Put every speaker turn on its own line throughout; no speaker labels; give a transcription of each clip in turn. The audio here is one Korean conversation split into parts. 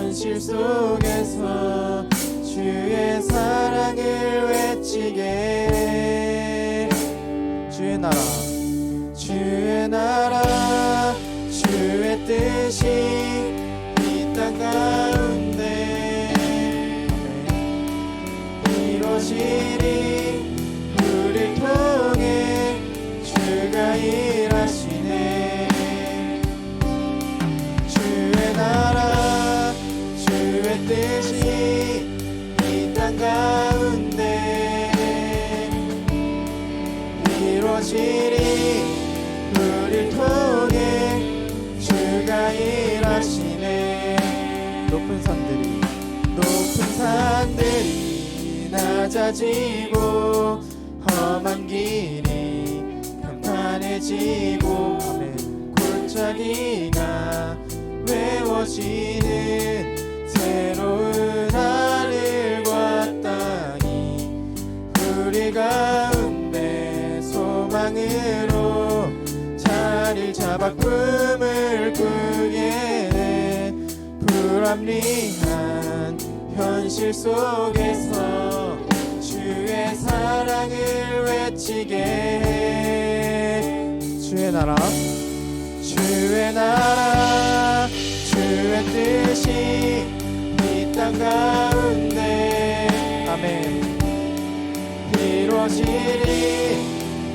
현실 속에서 주의 사랑을 외치게. 주의 나라, 주의 나라, 주의 뜻이 이 땅 가운데 이루어지리. 우리를 통해 주가 일하시네. 주의 나라, 주의 뜻이 이 땅 가운데 이루어지리. 우리를 통해 주가 일하시네. 높은 산들이 낮아지고 험한 길이 평탄해지고 골짜기가 외워지는 새로운 하늘과 땅이 우리 가운데 소망으로 자리를 잡아 꿈을 꾸게 돼. 불합리한 현실 속에서 주의 사랑을 외치게 해. 주의 나라, 주의 나라, 주의 뜻이 이 땅 가운데 아멘 이루어지리.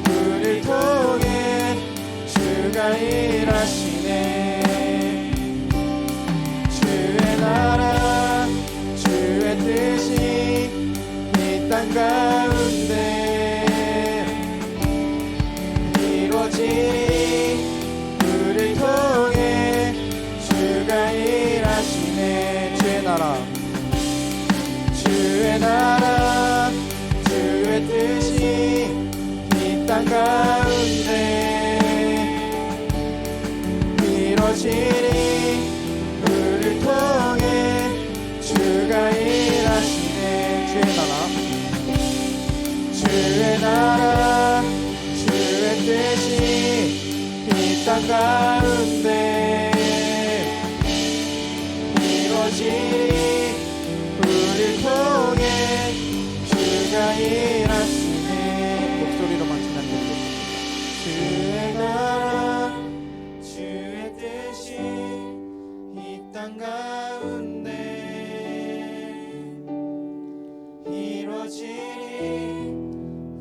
우리를 통해 주가 일하시네. 주의 나라, 주의 뜻이 이 땅 가운데 이루어지리. 우리를 통해 주가 일하시네. 주의 나라, 주의 나라, 주의 뜻이 이 땅 가운데 이루어지리. 우리를 통해 주가 일하시네. 주의 나라, 주의 나라, 주의 뜻이 이 땅 가운데 이루어지리. 우리를 통해 주가 일하시네. 목소리로만 지나게. 주의 나라, 주의 뜻이 이 땅 가운데 이루어지리.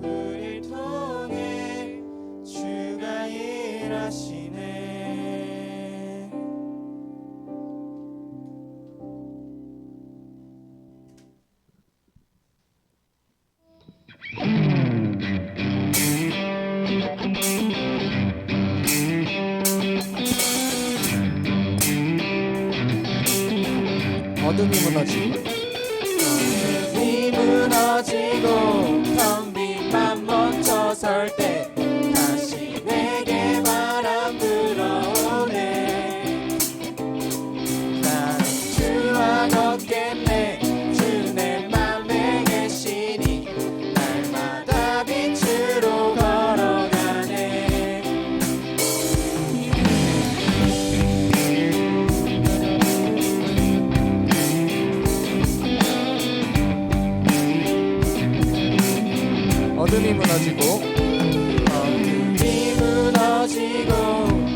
우리를 통해 주가 일하시네. 어둠이 무너지고 텅 빈 맘 멈춰 설 때 다시 내게 바람 불어오네. 난 주와 걷겠네. 주 내 맘에 계시니 날마다 빛으로 걸어가네. 어둠이 무너지고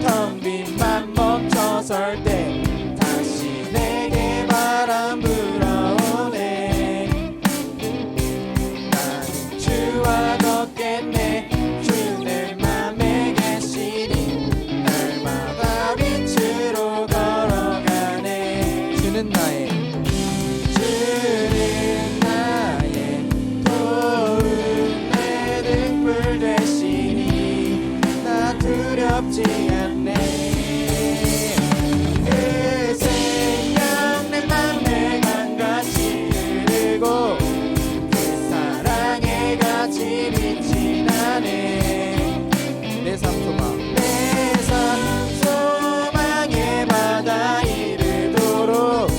텅 빈 맘 멈춰 설 때 다시 내게 바람 불어오네. 난 주와 걷겠네. 주 내 맘에 계시니 날마다 빛으로 걸어가네. 주는 나의 등불 되시니 나 두렵지 않네. 그 생명 내 맘에 강같이 흐르고 그 사랑의 같이 빛이 나네. 내 삶 소망의 바다 이르도록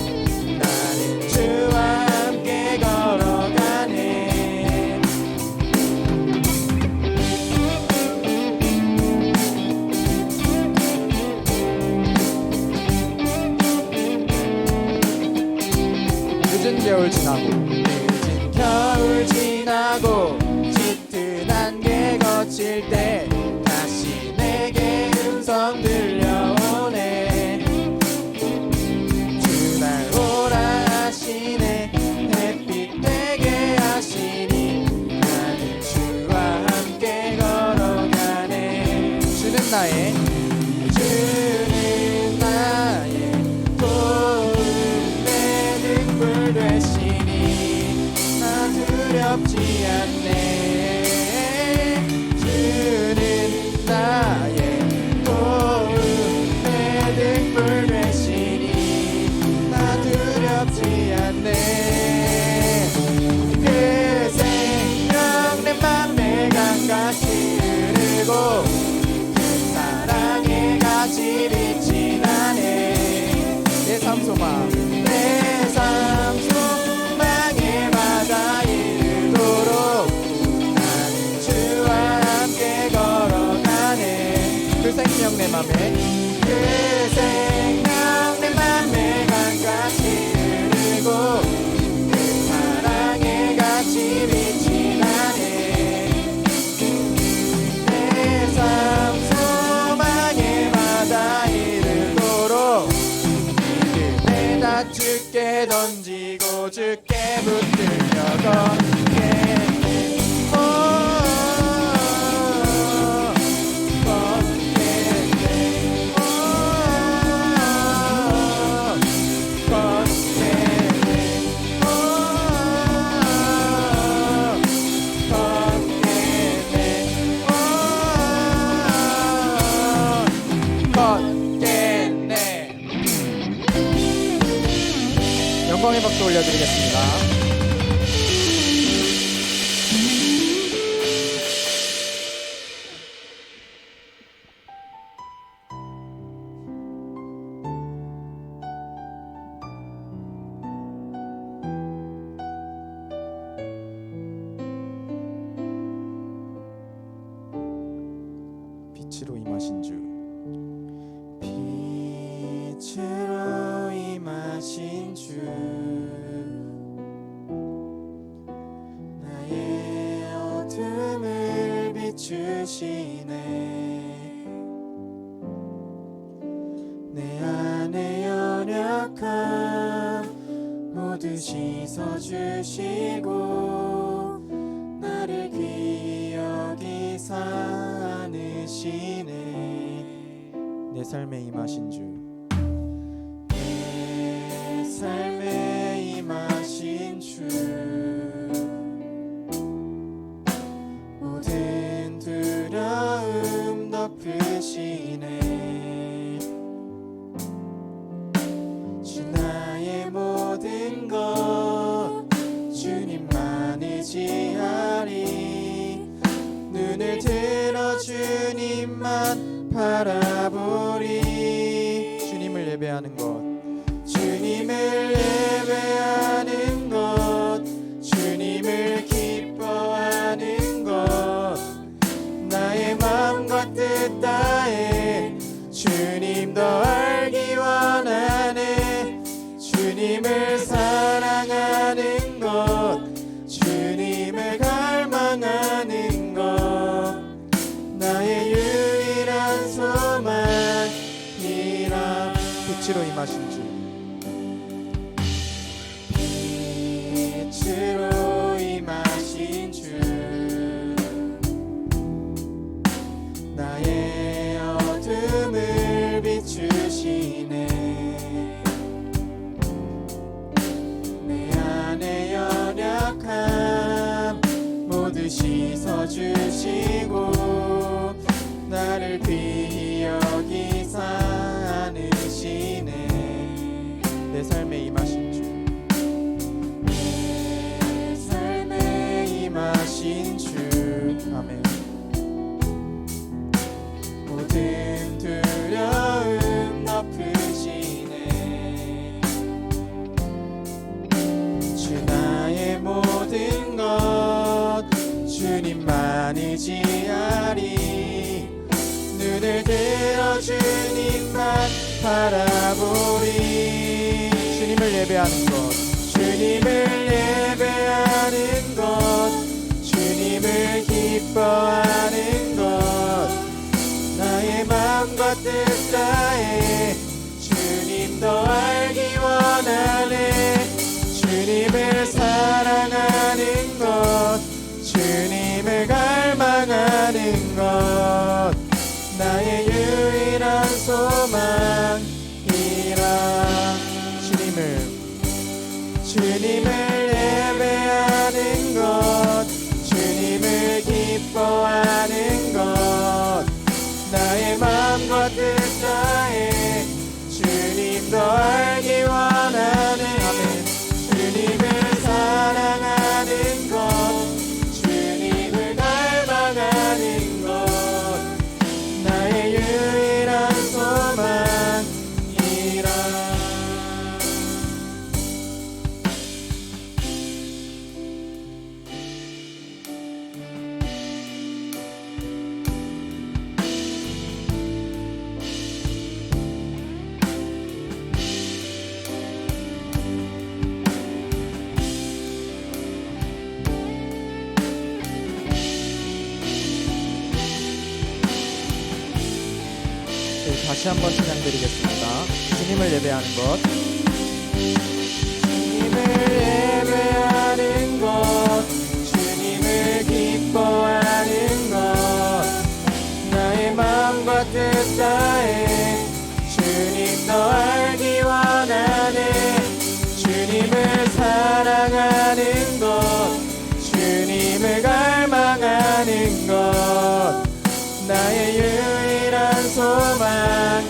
늦은 겨울 지나고
늦은 겨울 지나고 짙은 안개 거칠 때 다시 내게 음성 들려오네. 주 날 오라 하시네. 햇빛 되게 하시니 나는 주와 함께 걸어가네.
주는 나의
주는 나의 도움의 등불 되시니 나 두렵지 않네. 주는 나의 도움의 등불 되시니 나 두렵지 않네. 그 생명 내 맘에 강같이 흐르고 그 사랑의 같이 빛이 나네.
내 삶 소망
내 삶 소망의 바다에 이르도록 나는 주와 함께 걸어가네.
그 생명 내 맘에
그 생명 내 맘에 강같이 흐르고 그 사랑의 같이 빛이 나네. 내 삶 소망의 바다에 이르도록 믿음에다 주께 던지고 주께 붙들려 걷겠네. 걷겠네. 걷겠네.
영광의 박수 올려드리겠습니다. 빛으로 임하신 주
빛으로 임하신 주 나의 어둠을 비추시네. 내 안에 연약함 모두 씻어주시고 나를 귀히 여기사 안으시네.
내 삶에 임하신 주
내 삶에 임하신 주 모든 두려움 덮으시네. 주 나의 모든 것 주님만 의지하리. 눈을 들어 주님만 바라보리.
주님을 예배하는 것
주님을 예배하는 것 주님을 기뻐하는 것 나의 마음과 뜻 다해 주님 더 알기 원하네. 주님을 사랑하는 것 주님을 갈망하는 것 나의 유일한 소망이라.
빛으로 임하신 주
빛으로 임하신 주 나의 어둠을 비추시네. 내 안에 연약함 모두 씻어주시고 나를 귀히 여기사 안으시네.
내 삶에 임하신 주
내 삶에 임하신 주
아멘.
모든 두려움 덮으시네. 주 나의 모든 것 주님만 의지하리. 눈을 들어 주님만 바라보리.
주님을 예배하는 것 주님을 예배하는 것, 주님을 기뻐하는 것, 나의 마음과 뜻 다해 주님 더 알기 원하네. 주님을 사랑하는 것, 주님을 갈망하는 것, 나의 유일한 소망이라. 주님을 예배하는 것, 주님을 기뻐하는 것, 나의 마음과 뜻 다해 주님 더 알기 원하네. 주님을 사랑하는 것, 주님을 갈망하는 것, 나의 유일한 소망이라. 다시 한번 찬양드리겠습니다. 주님을 예배하는 것, 주님을 예배하는 것, 주님을 기뻐하는 것, 나의 마음과 뜻 다해 주님 더 알기 원하네. 주님을 사랑하는 것, 주님을 갈망하는 것, 나의 유일한 소망이라.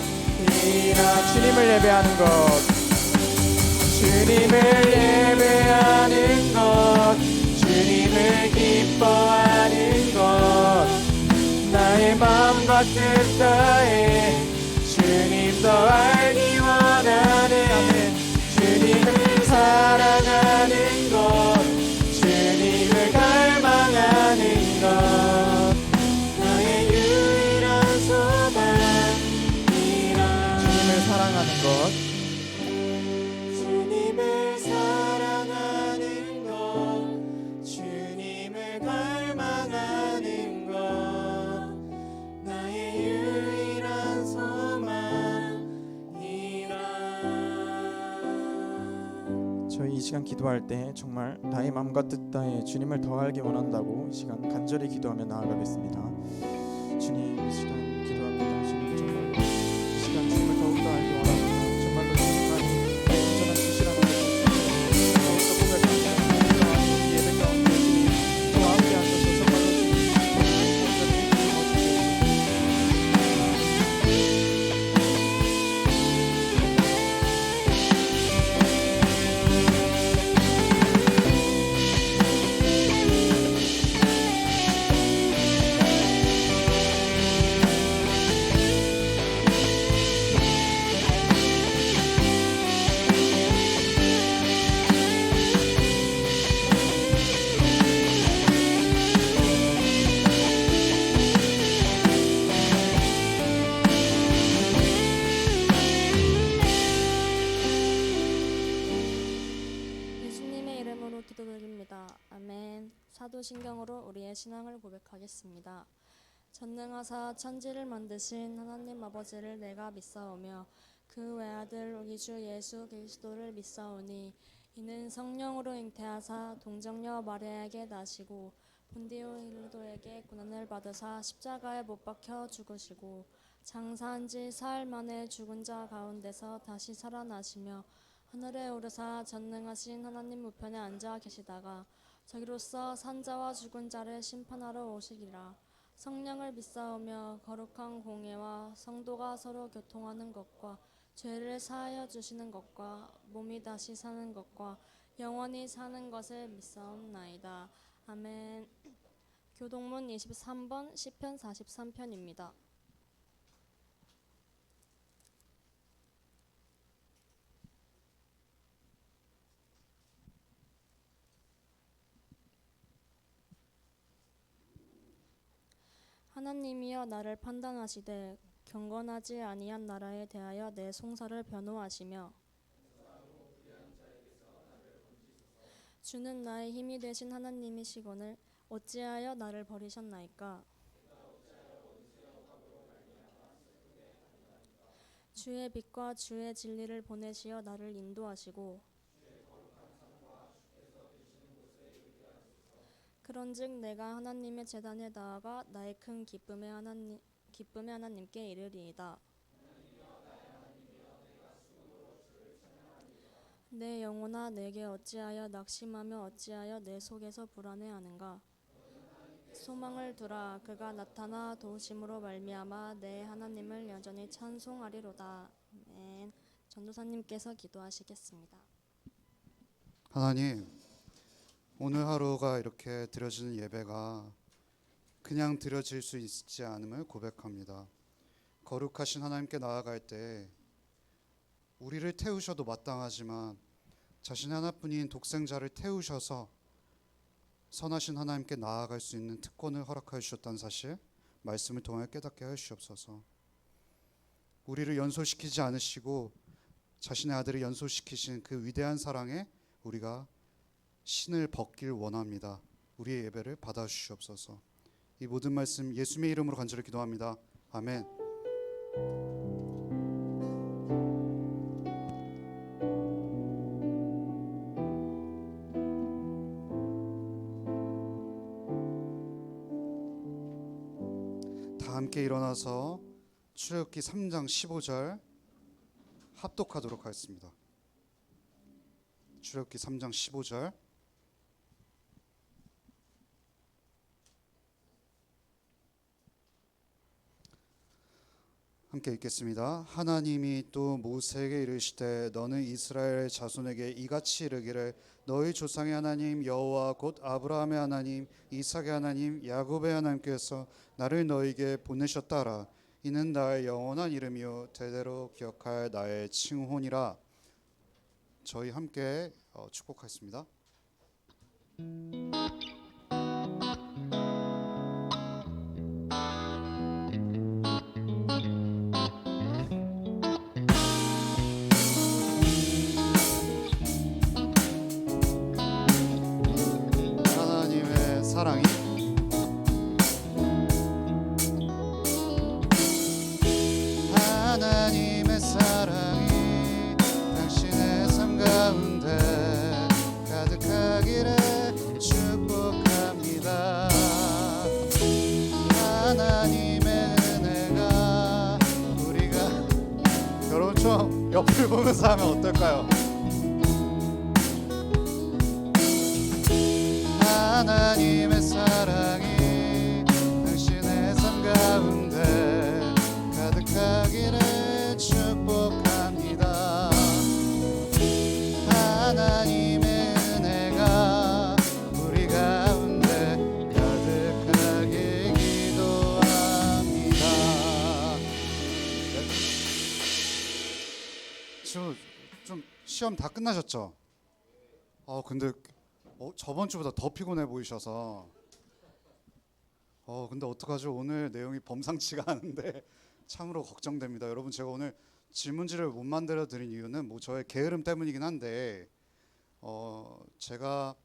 주님을 예배하는 것, 주님을 예배하는 것, 주님을 기뻐하는 것, 나의 마음과 뜻 다해 주님 더 알기 원하네. 주님을 사랑하는 것, 주님을 갈망하는 것, 나의 유일한 소망이라. 주님을 사랑하는 것, 주님을 사랑하는 것, 주님을 갈망하는 것, 나의 유일한 소망이라. 저희 이 시간 기도할 때 정말 나의 마음과 뜻 다해 주님을 더 알기 원한다고 이 시간 간절히 기도하며 나아가겠습니다. 주님, 이 시간 기도합니다. 주님, 정말 이 시간 주님을 더욱더 알기 원합니다. 정말로 주님만이 온전한 주시라는 것을 더욱더 고백합니다. 이 예배 가운데 주님 저와 함께 하셔서 정말로 주님 온전히
예수님의 이름으로 기도드립니다. 아멘. 사도신경으로 우리의 신앙을 고백하겠습니다. 전능하사 천지를 만드신 하나님 아버지를 내가 믿사오며 그 외아들 우리 주 예수 그리스도를 믿사오니 이는 성령으로 잉태하사 동정녀 마리아에게 나시고 본디오 빌라도에게 고난을 받으사 십자가에 못 박혀 죽으시고 장사한 지 사흘 만에 죽은 자 가운데서 다시 살아나시며 하늘에 오르사 전능하신 하나님 우편에 앉아 계시다가 저기로서 산자와 죽은 자를 심판하러 오시리라. 성령을 믿사오며 거룩한 공예와 성도가 서로 교통하는 것과 죄를 사하여 주시는 것과 몸이 다시 사는 것과 영원히 사는 것을 믿사옵나이다. 아멘. 교동문 23번 시편 43편입니다. 하나님이여 나를 판단하시되 경건하지 아니한 나라에 대하여 내 송사를 변호하시며 주는 나의 힘이 되신 하나님이시거늘 어찌하여 나를 버리셨나이까. 주의 빛과 주의 진리를 보내시어 나를 인도하시고 그런즉 내가 하나님의 제단에 나아가 나의 큰 기쁨의 하나님께 이르리이다. 내 영혼아 내게 어찌하여 낙심하며 어찌하여 내 속에서 불안해하는가. 소망을 두라. 그가 나타나 도우심으로 말미암아 내 하나님을 여전히 찬송하리로다. 아멘. 전도사님께서 기도하시겠습니다.
하나님, 오늘 하루가 이렇게 드려지는 예배가 그냥 드려질 수 있지 않음을 고백합니다. 거룩하신 하나님께 나아갈 때 우리를 태우셔도 마땅하지만 자신의 하나뿐인 독생자를 태우셔서 선하신 하나님께 나아갈 수 있는 특권을 허락하여 주셨다는 사실, 말씀을 통하여 깨닫게 하여 주옵소서. 우리를 연소시키지 않으시고 자신의 아들을 연소시키신 그 위대한 사랑에 우리가 신을 벗길 원합니다. 우리의 예배를 받아주시옵소서. 이 모든 말씀 예수님의 이름으로 간절히 기도합니다. 아멘. 다 함께 일어나서 출애굽기 3장 15절 합독하도록 하겠습니다. 출애굽기 3장 15절 함께 읽겠습니다. 하나님이 또 모세에게 이르시되 너는 이스라엘 자손에게 이같이 이르기를 너희 조상의 하나님 여호와 곧 아브라함의 하나님 이삭의 하나님 야곱의 하나님께서 나를 너희에게 보내셨다라. 이는 나의 영원한 이름이요 대대로 기억할 나의 칭호니라. 저희 함께 축복하겠습니다. 하나님의 사랑이 하나님의 사랑이 당신의 삶 가운데 가득하기를 축복합니다. 하나님의 은혜가 우리가 여러분 좀 옆을 보면서 하면 어떨까요? 하나님의 사랑이 당신의 삶 가운데 가득하기를 축복합니다. 하나님의 은혜가 우리 가운데 가득하게 기도합니다. 좀 시험 다 끝나셨죠? 근데 저번 주보다 더 피곤해 보이셔서 근데 어떡하죠? 오늘 내용이 범상치가 않은데 참으로 걱정됩니다. 여러분, 제가 오늘 질문지를 못 만들어 드린 이유는 저의 게으름 때문이긴 한데 제가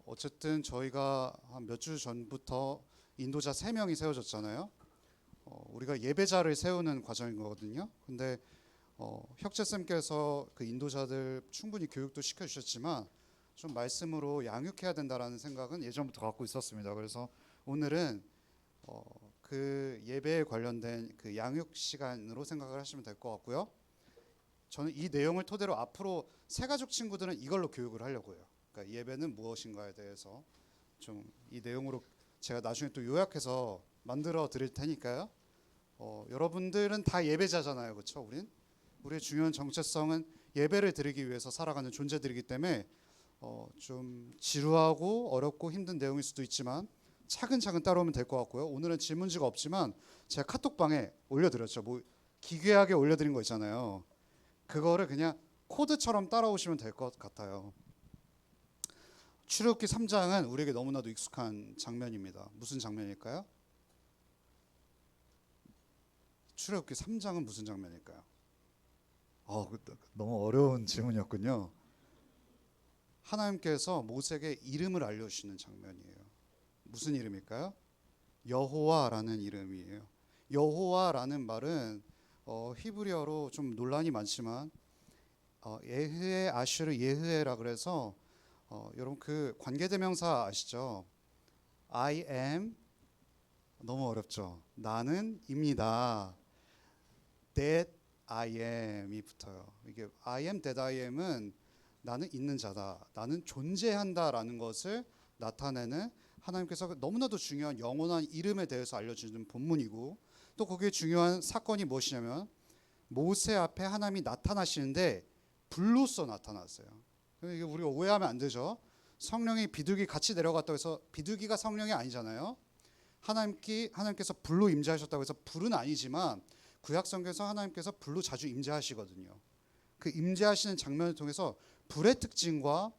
어쨌든 저희가 한 몇 주 전부터 인도자 3명이 세워졌잖아요. 우리가 예배자를 세우는 과정인 거거든요. 근데 혁재쌤께서 그 인도자들 충분히 교육도 시켜주셨지만 좀 말씀으로 양육해야 된다라는 생각은 예전부터 갖고 있었습니다. 그래서 오늘은 그 예배에 관련된 그 양육 시간으로 생각을 하시면 될 것 같고요. 저는 이 내용을 토대로 앞으로 새가족 친구들은 이걸로 교육을 하려고 해요. 그러니까 예배는 무엇인가에 대해서 좀 이 내용으로 제가 나중에 또 요약해서 만들어 드릴 테니까요. 여러분들은 다 예배자잖아요, 그렇죠? 우리의 중요한 정체성은 예배를 드리기 위해서 살아가는 존재들이기 때문에 좀 지루하고 어렵고 힘든 내용일 수도 있지만 차근차근 따라오면 될 것 같고요. 오늘은 질문지가 없지만 제가 카톡방에 올려드렸죠. 기괴하게 올려드린 거 있잖아요. 그거를 그냥 코드처럼 따라오시면 될 것 같아요. 출애굽기 3장은 우리에게 너무나도 익숙한 장면입니다. 무슨 장면일까요? 출애굽기 3장은 무슨 장면일까요? 너무 어려운 질문이었군요. 하나님께서 모세에게 이름을 알려주시는 장면이에요. 무슨 이름일까요? 여호와라는 이름이에요. 여호와라는 말은 히브리어로 좀 논란이 많지만 예흐에 아슈르 예흐에라 그래서 여러분 그 관계대명사 아시죠? I am 너무 어렵죠. 나는입니다. That I am이 붙어요. 이게 I am that I am은 나는 있는 자다, 나는 존재한다라는 것을 나타내는 하나님께서 너무나도 중요한 영원한 이름에 대해서 알려주는 본문이고, 또 거기에 중요한 사건이 무엇이냐면 모세 앞에 하나님이 나타나시는데 불로써 나타났어요. 이게 우리가 오해하면 안 되죠. 성령이 비둘기 같이 내려갔다고 해서 비둘기가 성령이 아니잖아요. 하나님께서 불로 임재하셨다고 해서 불은 아니지만 구약 성경에서 하나님께서 불로 자주 임재하시거든요. 그 임재하시는 장면을 통해서 불의 특징과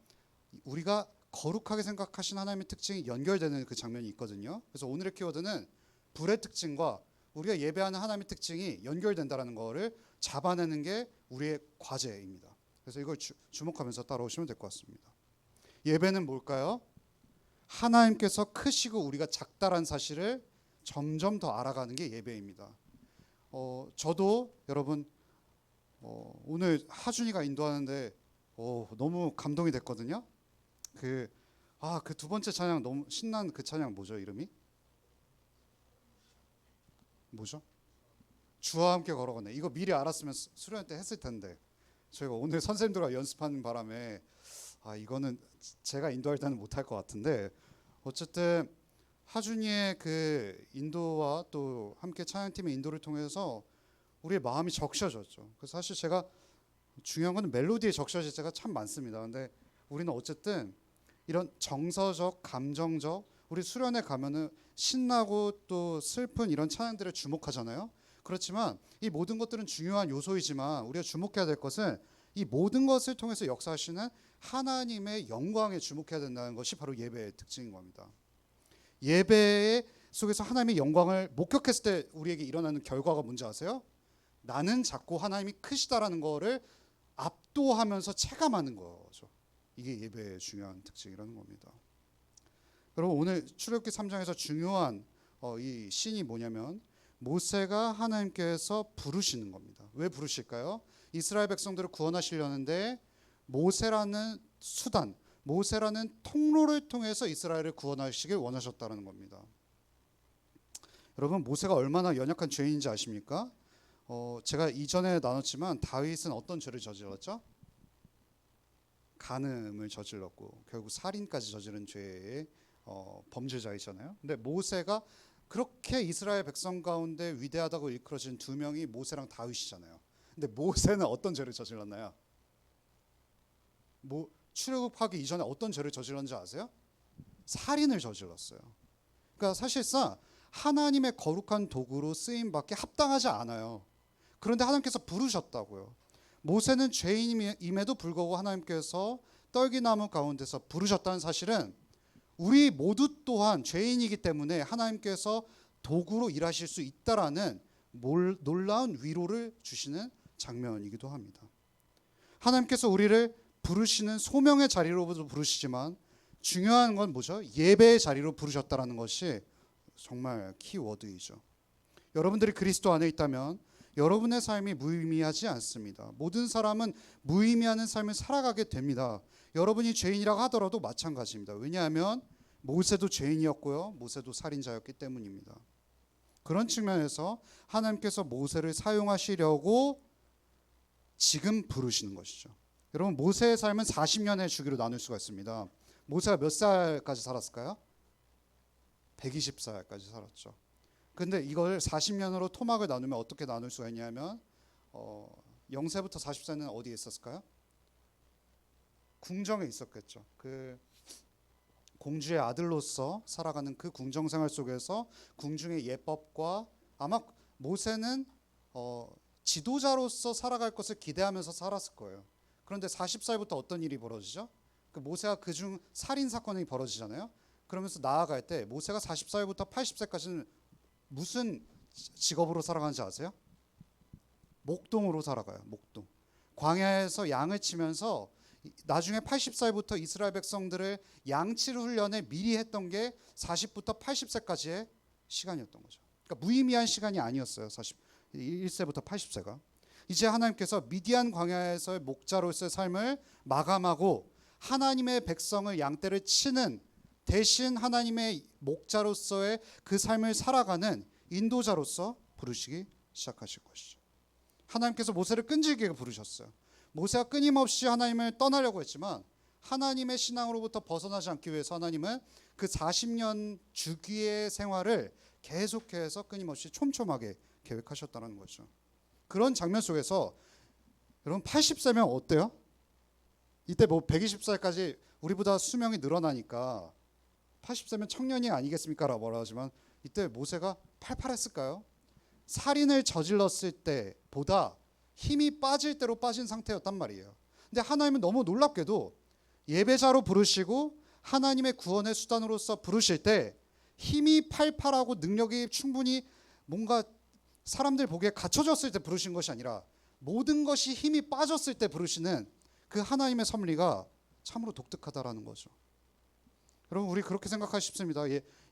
우리가 거룩하게 생각하신 하나님의 특징이 연결되는 그 장면이 있거든요. 그래서 오늘의 키워드는 불의 특징과 우리가 예배하는 하나님의 특징이 연결된다는 거를 잡아내는 게 우리의 과제입니다. 그래서 이걸 주목하면서 따라오시면 될 것 같습니다. 예배는 뭘까요? 하나님께서 크시고 우리가 작다란 사실을 점점 더 알아가는 게 예배입니다. 저도 여러분 오늘 하준이가 인도하는데 너무 감동이 됐거든요. 그 두 번째 찬양 너무 신난 그 찬양 뭐죠? 이름이 뭐죠? 주와 함께 걸어가네. 이거 미리 알았으면 수련 때 했을 텐데 저희가 오늘 선생님들과 연습하는 바람에 이거는 제가 인도할 때는 못할 것 같은데, 어쨌든 하준이의 그 인도와 또 함께 찬양팀의 인도를 통해서 우리의 마음이 적셔졌죠. 그래서 사실 제가 중요한 건 멜로디에 적셔질 때가 참 많습니다. 근데 우리는 어쨌든 이런 정서적, 감정적, 우리 수련회 가면은 신나고 또 슬픈 이런 찬양들을 주목하잖아요. 그렇지만 이 모든 것들은 중요한 요소이지만 우리가 주목해야 될 것은 이 모든 것을 통해서 역사하시는 하나님의 영광에 주목해야 된다는 것이 바로 예배의 특징인 겁니다. 예배 속에서 하나님의 영광을 목격했을 때 우리에게 일어나는 결과가 뭔지 아세요? 나는 작고 하나님이 크시다라는 거를 압도하면서 체감하는 거죠. 이게 예배의 중요한 특징이라는 겁니다. 여러분 오늘 출애굽기 3장에서 중요한 이 씬이 뭐냐면 모세가 하나님께서 부르시는 겁니다. 왜 부르실까요? 이스라엘 백성들을 구원하시려는데 모세라는 수단, 모세라는 통로를 통해서 이스라엘을 구원하시길 원하셨다는 겁니다. 여러분 모세가 얼마나 연약한 죄인인지 아십니까? 제가 이전에 나눴지만 다윗은 어떤 죄를 저질렀죠? 간음을 저질렀고 결국 살인까지 저지른 죄의 범죄자이잖아요. 근데 모세가 그렇게 이스라엘 백성 가운데 위대하다고 일컬어진 두 명이 모세랑 다윗이잖아요. 근데 모세는 어떤 죄를 저질렀나요? 출애굽하기 이전에 어떤 죄를 저질렀는지 아세요? 살인을 저질렀어요. 그러니까 사실상 하나님의 거룩한 도구로 쓰임받기 합당하지 않아요. 그런데 하나님께서 부르셨다고요. 모세는 죄인임에도 불구하고 하나님께서 떨기나무 가운데서 부르셨다는 사실은 우리 모두 또한 죄인이기 때문에 하나님께서 도구로 일하실 수 있다라는 놀라운 위로를 주시는 장면이기도 합니다. 하나님께서 우리를 부르시는 소명의 자리로도 부르시지만 중요한 건 뭐죠? 예배의 자리로 부르셨다라는 것이 정말 키워드이죠. 여러분들이 그리스도 안에 있다면 여러분의 삶이 무의미하지 않습니다. 모든 사람은 무의미하는 삶을 살아가게 됩니다. 여러분이 죄인이라고 하더라도 마찬가지입니다. 왜냐하면 모세도 죄인이었고요, 모세도 살인자였기 때문입니다. 그런 측면에서 하나님께서 모세를 사용하시려고 지금 부르시는 것이죠. 여러분 모세의 삶은 40년의 주기로 나눌 수가 있습니다. 모세가 몇 살까지 살았을까요? 120살까지 살았죠. 근데 이걸 40년으로 토막을 나누면 어떻게 나눌 수가 있냐면 0세부터 40세는 어디에 있었을까요? 궁정에 있었겠죠. 그 공주의 아들로서 살아가는 그 궁정 생활 속에서 궁중의 예법과 아마 모세는 지도자로서 살아갈 것을 기대하면서 살았을 거예요. 그런데 40살부터 어떤 일이 벌어지죠? 그 모세가 그중 살인 사건이 벌어지잖아요. 그러면서 나아갈 때 모세가 40살부터 80세까지는 무슨 직업으로 살아가는지 아세요? 목동으로 살아가요. 목동. 광야에서 양을 치면서 나중에 80살부터 이스라엘 백성들을 양칠 훈련에 미리 했던 게 40부터 80세까지의 시간이었던 거죠. 그러니까 무의미한 시간이 아니었어요. 41세부터 80세가. 이제 하나님께서 미디안 광야에서의 목자로서의 삶을 마감하고 하나님의 백성을 양떼를 치는 대신 하나님의 목자로서의 그 삶을 살아가는 인도자로서 부르시기 시작하실 것이죠. 하나님께서 모세를 끈질기게 부르셨어요. 모세가 끊임없이 하나님을 떠나려고 했지만 하나님의 신앙으로부터 벗어나지 않기 위해서 하나님은 그 40년 주기의 생활을 계속해서 끊임없이 촘촘하게 계획하셨다는 거죠. 그런 장면 속에서 여러분 80세면 어때요? 이때 뭐 120살까지 우리보다 수명이 늘어나니까 80세면 청년이 아니겠습니까? 라고 뭐라 하지만 이때 모세가 팔팔했을까요? 살인을 저질렀을 때보다 힘이 빠질 대로 빠진 상태였단 말이에요. 근데 하나님은 너무 놀랍게도 예배자로 부르시고 하나님의 구원의 수단으로서 부르실 때 힘이 팔팔하고 능력이 충분히 뭔가 사람들 보기에 갖춰졌을 때 부르신 것이 아니라 모든 것이 힘이 빠졌을 때 부르시는 그 하나님의 섭리가 참으로 독특하다라는 거죠. 여러분 우리 그렇게 생각하기 쉽습니다.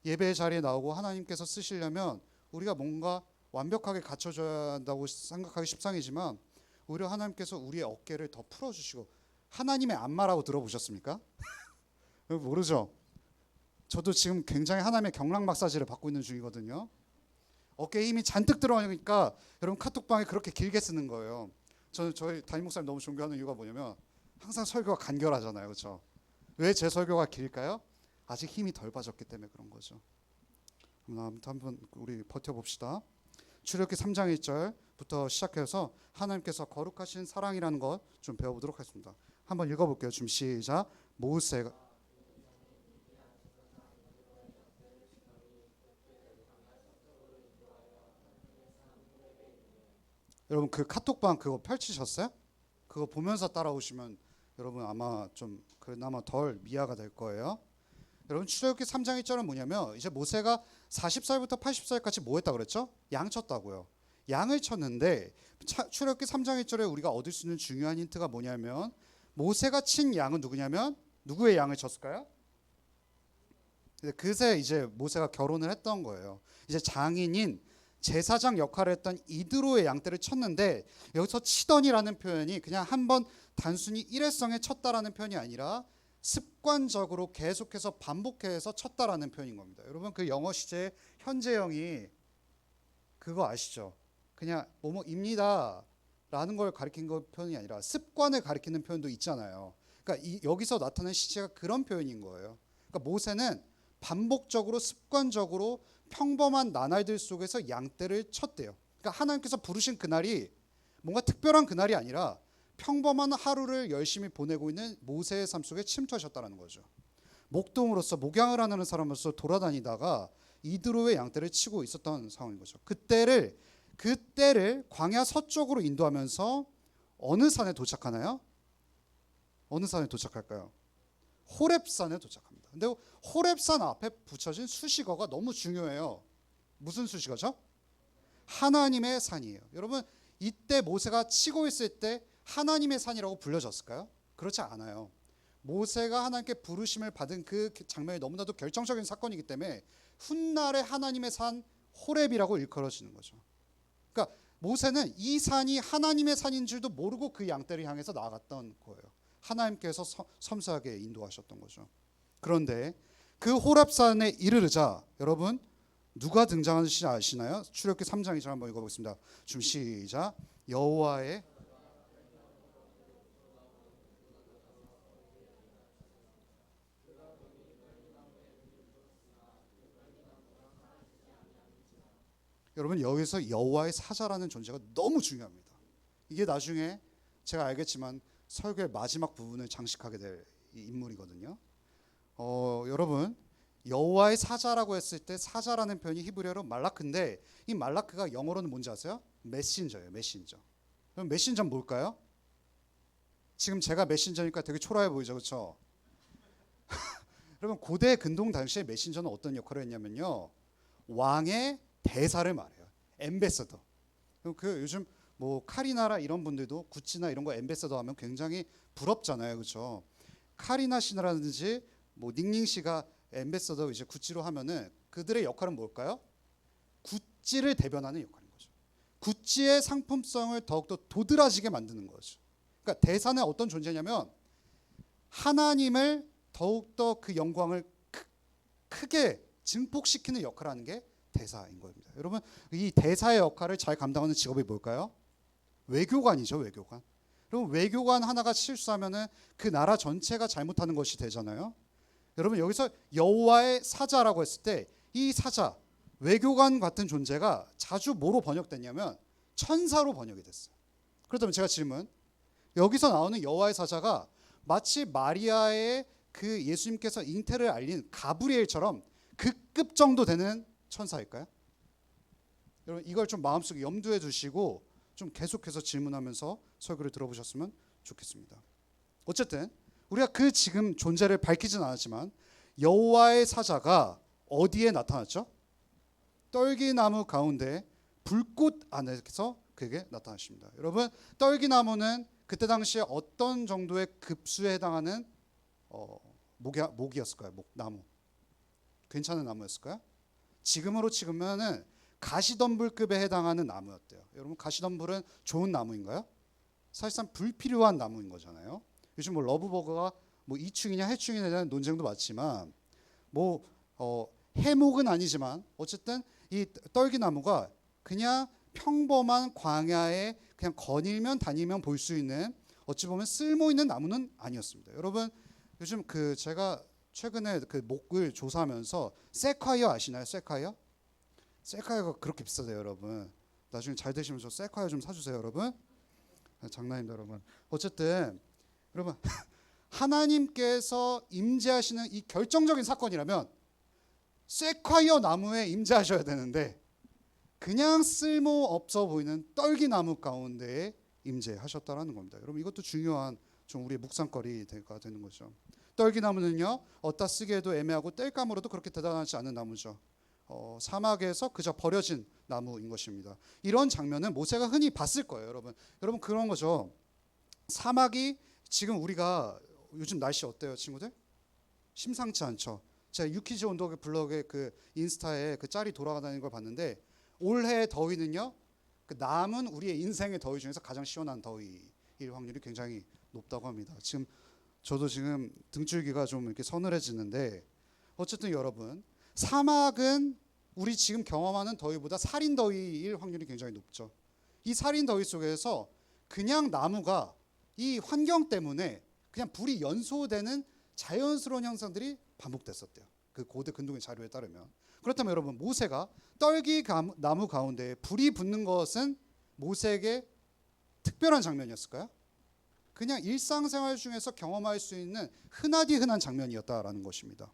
예배 자리에 나오고 하나님께서 쓰시려면 우리가 뭔가 완벽하게 갖춰져야 한다고 생각하기 십상이지만 오히려 하나님께서 우리의 어깨를 더 풀어주시고 하나님의 안마라고 들어보셨습니까? 모르죠? 저도 지금 굉장히 하나님의 경락 마사지를 받고 있는 중이거든요. 어깨에 힘이 잔뜩 들어가니까 여러분 카톡방에 그렇게 길게 쓰는 거예요. 저는 저희 담임 목사님 너무 존경하는 이유가 뭐냐면 항상 설교가 간결하잖아요. 그렇죠? 왜 제 설교가 길까요? 아직 힘이 덜 빠졌기 때문에 그런 거죠. 아무튼 한번 우리 버텨봅시다. 출애굽기 3장 1절부터 시작해서 하나님께서 거룩하신 사랑이라는 것 좀 배워보도록 하겠습니다. 한번 읽어볼게요. 좀 시작. 모세가 여러분 그 카톡방 그거 펼치셨어요? 그거 보면서 따라오시면 여러분 아마 좀 그나마 덜 미아가 될 거예요. 여러분 출애굽기 3장 1절은 뭐냐면 이제 모세가 40살부터 80살까지 뭐 했다 그랬죠? 양 쳤다고요. 양을 쳤는데 출애굽기 3장 1절에 우리가 얻을 수 있는 중요한 힌트가 뭐냐면 모세가 친 양은 누구냐면 누구의 양을 쳤을까요? 그새 이제 모세가 결혼을 했던 거예요. 이제 장인인 제사장 역할을 했던 이드로의 양떼를 쳤는데 여기서 치던이라는 표현이 그냥 한번 단순히 일회성에 쳤다라는 표현이 아니라 습관적으로 계속해서 반복해서 쳤다라는 표현인 겁니다. 여러분 그 영어 시제의 현재형이 그거 아시죠? 그냥 뭐뭐입니다 라는 걸 가리킨 거 표현이 아니라 습관을 가리키는 표현도 있잖아요. 그러니까 여기서 나타낸 시제가 그런 표현인 거예요. 그러니까 모세는 반복적으로 습관적으로 평범한 나날들 속에서 양떼를 쳤대요. 그러니까 하나님께서 부르신 그날이 뭔가 특별한 그날이 아니라 평범한 하루를 열심히 보내고 있는 모세의 삶 속에 침투하셨다는 거죠. 목동으로서 목양을 하는 사람으로서 돌아다니다가 이드로의 양떼를 치고 있었던 상황인 거죠. 그때를 광야 서쪽으로 인도하면서 어느 산에 도착하나요? 어느 산에 도착할까요? 호렙산에 도착합니다. 근데 호렙산 앞에 붙여진 수식어가 너무 중요해요. 무슨 수식어죠? 하나님의 산이에요. 여러분 이때 모세가 치고 있을 때 하나님의 산이라고 불려졌을까요? 그렇지 않아요. 모세가 하나님께 부르심을 받은 그 장면이 너무나도 결정적인 사건이기 때문에 훗날에 하나님의 산 호렙이라고 일컬어지는 거죠. 그러니까 모세는 이 산이 하나님의 산인 줄도 모르고 그 양떼를 향해서 나아갔던 거예요. 하나님께서 섬세하게 인도하셨던 거죠. 그런데 그 호렙산에 이르르자 여러분 누가 등장하는지 아시나요? 출애굽기 3장 2절 한번 읽어보겠습니다. 좀 시작. 여호와의 여러분 여기서 여호와의 사자라는 존재가 너무 중요합니다. 이게 나중에 제가 알겠지만 설교의 마지막 부분을 장식하게 될 인물이거든요. 여러분 여호와의 사자라고 했을 때 사자라는 표현이 히브리어로 말라크인데 이 말라크가 영어로는 뭔지 아세요? 메신저예요. 메신저. 그럼 메신저는 뭘까요? 지금 제가 메신저니까 되게 초라해 보이죠, 그렇죠? 여러분 고대 근동 당시에 메신저는 어떤 역할을 했냐면요, 왕의 대사를 말해요. 엠베서더. 그 요즘 뭐 카리나라 이런 분들도 구찌나 이런 거 앰베서더 하면 굉장히 부럽잖아요, 그렇죠? 카리나 씨라든지 뭐 닝닝 씨가 앰베서더 이제 구찌로 하면은 그들의 역할은 뭘까요? 구찌를 대변하는 역할인 거죠. 구찌의 상품성을 더욱더 도드라지게 만드는 거죠. 그러니까 대사는 어떤 존재냐면 하나님을 더욱더 그 영광을 크게 증폭시키는 역할을 하는 게 대사인 겁니다. 여러분, 이 대사의 역할을 잘 감당하는 직업이 뭘까요? 외교관이죠, 외교관. 여러분, 외교관 하나가 실수하면은 그 나라 전체가 잘못하는 것이 되잖아요. 여러분, 여기서 여호와의 사자라고 했을 때 이 사자, 외교관 같은 존재가 자주 뭐로 번역됐냐면 천사로 번역이 됐어요. 그렇다면 제가 질문, 여기서 나오는 여호와의 사자가 마치 마리아의 그 예수님께서 잉태를 알린 가브리엘처럼 그 급 정도 되는 천사일까요? 여러분, 이걸 좀 마음속에 염두에 두시고 좀 계속해서 질문하면서 설교를 들어보셨으면 좋겠습니다. 어쨌든 우리가 그 지금 존재를 밝히진 않았지만 여호와의 사자가 어디에 나타났죠? 떨기나무 가운데 불꽃 안에서 그에게 나타나십니다. 여러분, 떨기나무는 그때 당시에 어떤 정도의 급수에 해당하는 목이었을까요? 나무. 괜찮은 나무였을까요? 지금으로 치면은 가시덤불급에 해당하는 나무였대요. 여러분, 가시덤불은 좋은 나무인가요? 사실상 불필요한 나무인 거잖아요. 요즘 뭐 러브버거가 뭐 이충이냐 해충이냐에 대한 논쟁도 많지만 뭐 해목은 아니지만 어쨌든 이 떨기나무가 그냥 평범한 광야에 그냥 거닐면 다니면 볼 수 있는 어찌 보면 쓸모 있는 나무는 아니었습니다. 여러분, 요즘 그 제가 최근에 그 목을 조사하면서 세콰이어 아시나요? 세콰이어가 그렇게 비싸대요, 여러분. 나중에 잘 되시면 저 세콰이어 좀 사주세요, 여러분. 장난입니다, 여러분. 어쨌든 여러분, 하나님께서 임재하시는 이 결정적인 사건이라면 세콰이어 나무에 임재하셔야 되는데 그냥 쓸모 없어 보이는 떨기나무 가운데에 임재하셨다라는 겁니다. 여러분, 이것도 중요한 좀 우리의 묵상거리가 되는 거죠. 떨기나무는요, 어디다 쓰기에도 애매하고 땔감으로도 그렇게 대단하지 않은 나무죠. 사막에서 그저 버려진 나무인 것입니다. 이런 장면은 모세가 흔히 봤을 거예요, 여러분. 여러분, 그런 거죠. 사막이 지금 우리가 요즘 날씨 어때요, 친구들? 심상치 않죠. 제가 유키즈 온도계 블로그의 그 인스타에 그 짤이 돌아다니는 걸 봤는데 올해 더위는요, 그 남은 우리의 인생의 더위 중에서 가장 시원한 더위일 확률이 굉장히 높다고 합니다. 저도 지금 등줄기가 좀 이렇게 서늘해지는데 어쨌든 여러분, 사막은 우리 지금 경험하는 더위보다 살인 더위일 확률이 굉장히 높죠. 이 살인 더위 속에서 그냥 나무가 이 환경 때문에 그냥 불이 연소되는 자연스러운 현상들이 반복됐었대요. 그 고대 근동의 자료에 따르면. 그렇다면 여러분, 모세가 떨기나무 가운데 불이 붙는 것은 모세에게 특별한 장면이었을까요? 그냥 일상생활 중에서 경험할 수 있는 흔하디 흔한 장면이었다라는 것입니다.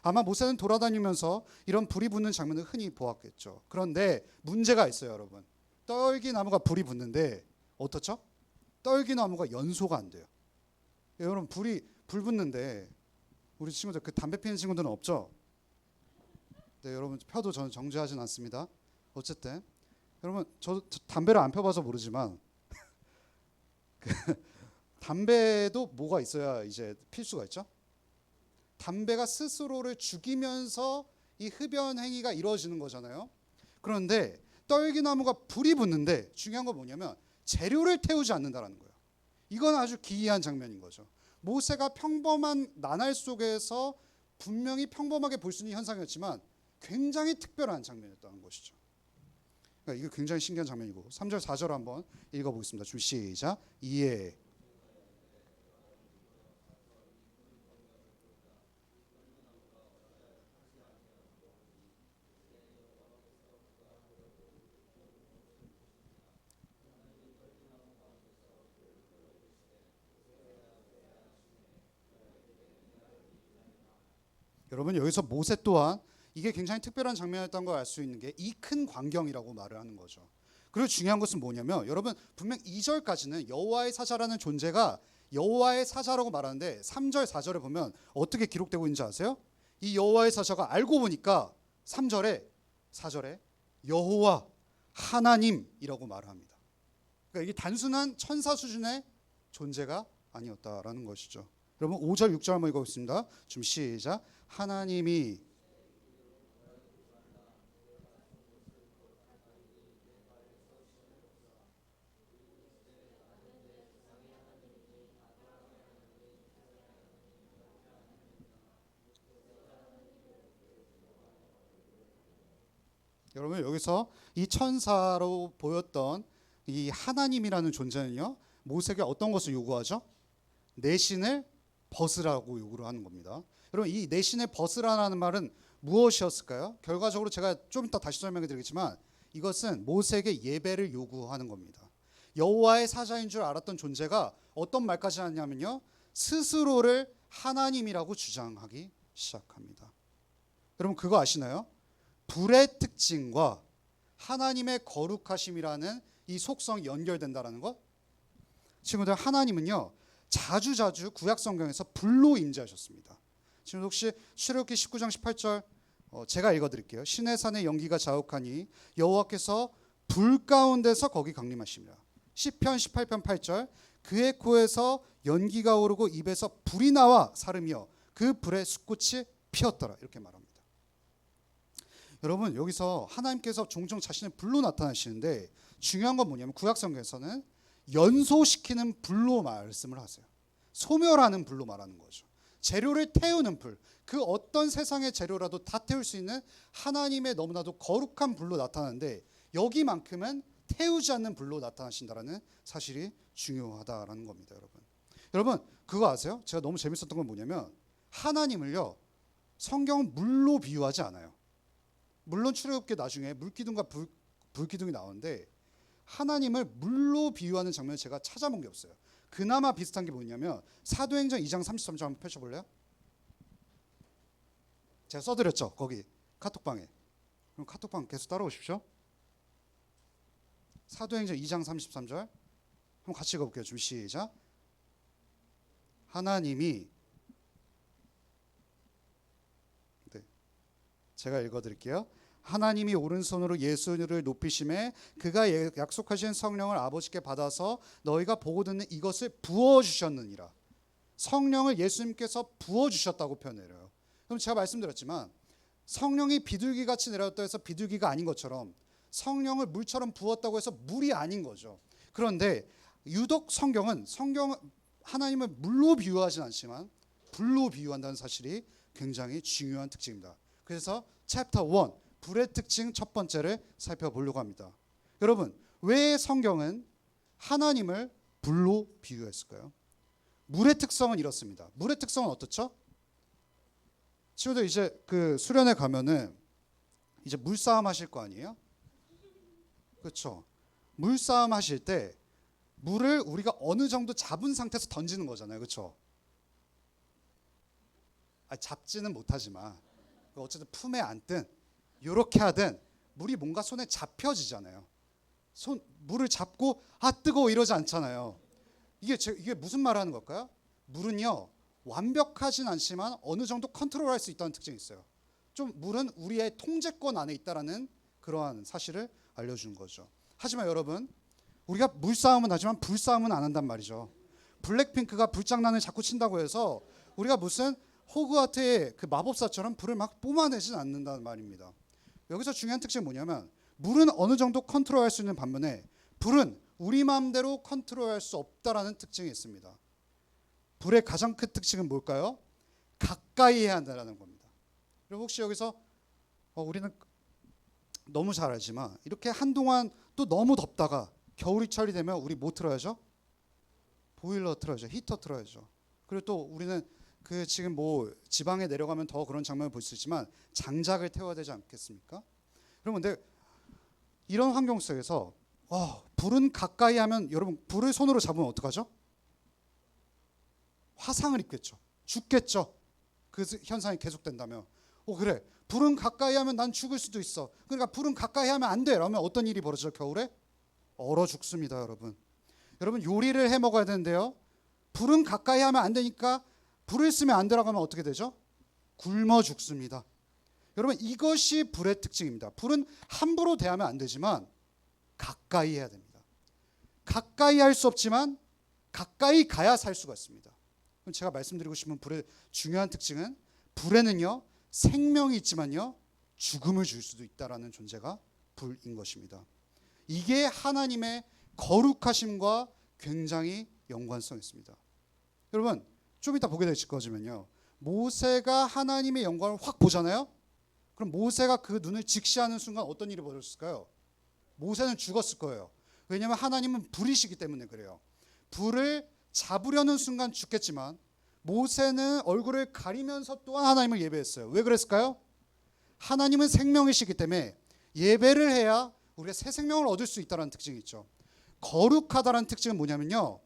아마 모세는 돌아다니면서 이런 불이 붙는 장면을 흔히 보았겠죠. 그런데 문제가 있어요, 여러분. 떨기나무가 불이 붙는데 어떻죠? 떨기나무가 연소가 안 돼요. 여러분, 불 붙는데 우리 친구들 그 담배 피는 친구들은 없죠? 네, 여러분, 펴도 저는 정죄하진 않습니다. 어쨌든 여러분, 저 담배를 안 펴봐서 모르지만 담배도 뭐가 있어야 이제 필 수가 있죠? 담배가 스스로를 죽이면서 이 흡연 행위가 이루어지는 거잖아요. 그런데 떨기나무가 불이 붙는데 중요한 건 뭐냐면 재료를 태우지 않는다라는 거예요. 이건 아주 기이한 장면인 거죠. 모세가 평범한 나날 속에서 분명히 평범하게 볼 수 있는 현상이었지만 굉장히 특별한 장면이었다는 것이죠. 그러니까 이거 굉장히 신기한 장면이고 3절 4절 한번 읽어보겠습니다. 준비 시작. 이에 여러분, 여기서 모세 또한 이게 굉장히 특별한 장면이었다는 걸 알 수 있는 게 이 큰 광경이라고 말을 하는 거죠. 그리고 중요한 것은 뭐냐면 여러분, 분명 2절까지는 여호와의 사자라는 존재가 여호와의 사자라고 말하는데 3절 4절에 보면 어떻게 기록되고 있는지 아세요? 이 여호와의 사자가 알고 보니까 3절에 4절에 여호와 하나님이라고 말을 합니다. 그러니까 이게 단순한 천사 수준의 존재가 아니었다라는 것이죠. 여러분 5절 6절 한번 읽어보겠습니다. 좀 시작. 하나님이 여러분 여기서 이 천사로 보였던 이 하나님이라는 존재는요, 모세에게 어떤 것을 요구하죠? 내신을 벗으라고 요구를 하는 겁니다. 여러분 이 내신을 벗으라는 말은 무엇이었을까요? 결과적으로 제가 좀 이따 다시 설명해 드리겠지만 이것은 모세에게 예배를 요구하는 겁니다. 여호와의 사자인 줄 알았던 존재가 어떤 말까지 하냐면요, 스스로를 하나님이라고 주장하기 시작합니다. 여러분 그거 아시나요? 불의 특징과 하나님의 거룩하심이라는 이 속성이 연결된다라는 것. 친구들, 하나님은요 자주자주 구약 성경에서 불로 임재하셨습니다. 지금 혹시 출애굽기 19장 18절 제가 읽어드릴게요. 신의 산에 연기가 자욱하니 여호와께서 불 가운데서 거기 강림하시니라. 시편 18편 8절 그의 코에서 연기가 오르고 입에서 불이 나와 사르며 그 불에 숫꽃이 피었더라. 이렇게 말합니다. 여러분 여기서 하나님께서 종종 자신의 불로 나타나시는데 중요한 건 뭐냐면 구약 성경에서는 연소시키는 불로 말씀을 하세요. 소멸하는 불로 말하는 거죠. 재료를 태우는 불, 그 어떤 세상의 재료라도 다 태울 수 있는 하나님의 너무나도 거룩한 불로 나타나는데 여기만큼은 태우지 않는 불로 나타나신다라는 사실이 중요하다라는 겁니다. 여러분 그거 아세요? 제가 너무 재밌었던 건 뭐냐면 하나님을요 성경은 물로 비유하지 않아요. 물론 출애굽기 나중에 물기둥과 불기둥이 나오는데 하나님을 물로 비유하는 장면을 제가 찾아본 게 없어요. 그나마 비슷한 게 뭐냐면 사도행전 2장 33절 한번 펼쳐볼래요? 제가 써드렸죠 거기 카톡방에. 그럼 카톡방 계속 따라오십시오. 사도행전 2장 33절 한번 같이 읽어볼게요. 준비 시작. 하나님이 제가 읽어드릴게요. 하나님이 오른손으로 예수를 높이심에 그가 약속하신 성령을 아버지께 받아서 너희가 보고 듣는 이것을 부어주셨느니라. 성령을 예수님께서 부어주셨다고 표현해요. 그럼 제가 말씀드렸지만 성령이 비둘기같이 내려왔다 해서 비둘기가 아닌 것처럼 성령을 물처럼 부었다고 해서 물이 아닌 거죠. 그런데 유독 성경은 하나님을 물로 비유하진 않지만 불로 비유한다는 사실이 굉장히 중요한 특징입니다. 그래서 챕터 1 불의 특징 첫 번째를 살펴보려고 합니다. 여러분 왜 성경은 하나님을 불로 비유했을까요? 물의 특성은 이렇습니다. 물의 특성은 어떻죠? 친구들 이제 그 수련회 가면은 이제 물싸움 하실 거 아니에요? 그렇죠. 물싸움 하실 때 물을 우리가 어느 정도 잡은 상태에서 던지는 거잖아요. 그렇죠? 잡지는 못하지만 어쨌든 품에 안든 이렇게 하든 물이 뭔가 손에 잡혀지잖아요. 물을 잡고 뜨거워 이러지 않잖아요. 이게 무슨 말 하는 걸까요? 물은요 완벽하진 않지만 어느 정도 컨트롤할 수 있다는 특징이 있어요. 좀 물은 우리의 통제권 안에 있다라는 그러한 사실을 알려주는 거죠. 하지만 여러분 우리가 물싸움은 하지만 불싸움은 안 한단 말이죠. 블랙핑크가 불장난을 자꾸 친다고 해서 우리가 무슨 호그와트의 그 마법사처럼 불을 막 뿜어내진 않는다는 말입니다. 여기서 중요한 특징이 뭐냐면 물은 어느 정도 컨트롤할 수 있는 반면에 불은 우리 마음대로 컨트롤할 수 없다라는 특징이 있습니다. 불의 가장 큰 특징은 뭘까요? 가까이 해야 한다는 겁니다. 그리고 혹시 여기서 우리는 너무 잘 알지만 이렇게 한동안 또 너무 덥다가 겨울철이 되면 우리 뭐 틀어야죠? 보일러 틀어야죠. 히터 틀어야죠. 그리고 또 우리는 그 지금 뭐 지방에 내려가면 더 그런 장면을 볼 수 있지만 장작을 태워야 되지 않겠습니까? 여러분 근데 이런 환경 속에서 불은 가까이 하면 여러분 불을 손으로 잡으면 어떡하죠? 화상을 입겠죠. 죽겠죠. 그 현상이 계속된다면 그래 불은 가까이 하면 난 죽을 수도 있어. 그러니까 불은 가까이 하면 안 돼. 그러면 어떤 일이 벌어져요? 겨울에? 얼어 죽습니다. 여러분 요리를 해 먹어야 되는데요. 불은 가까이 하면 안 되니까 불을 쓰면 안 들어가면 어떻게 되죠? 굶어 죽습니다. 여러분 이것이 불의 특징입니다. 불은 함부로 대하면 안 되지만 가까이 해야 됩니다. 가까이 할 수 없지만 가까이 가야 살 수가 있습니다. 그럼 제가 말씀드리고 싶은 불의 중요한 특징은 불에는요 생명이 있지만요 죽음을 줄 수도 있다라는 존재가 불인 것입니다. 이게 하나님의 거룩하심과 굉장히 연관성이 있습니다. 여러분 좀 이따 보게 되실 거지만요 모세가 하나님의 영광을 확 보잖아요. 그럼 모세가 그 눈을 직시하는 순간 어떤 일이 벌어졌을까요? 모세는 죽었을 거예요. 왜냐하면 하나님은 불이시기 때문에 그래요. 불을 잡으려는 순간 죽겠지만 모세는 얼굴을 가리면서 또한 하나님을 예배했어요. 왜 그랬을까요? 하나님은 생명이시기 때문에 예배를 해야 우리가 새 생명을 얻을 수 있다는 특징이 있죠. 거룩하다는 특징은 뭐냐면요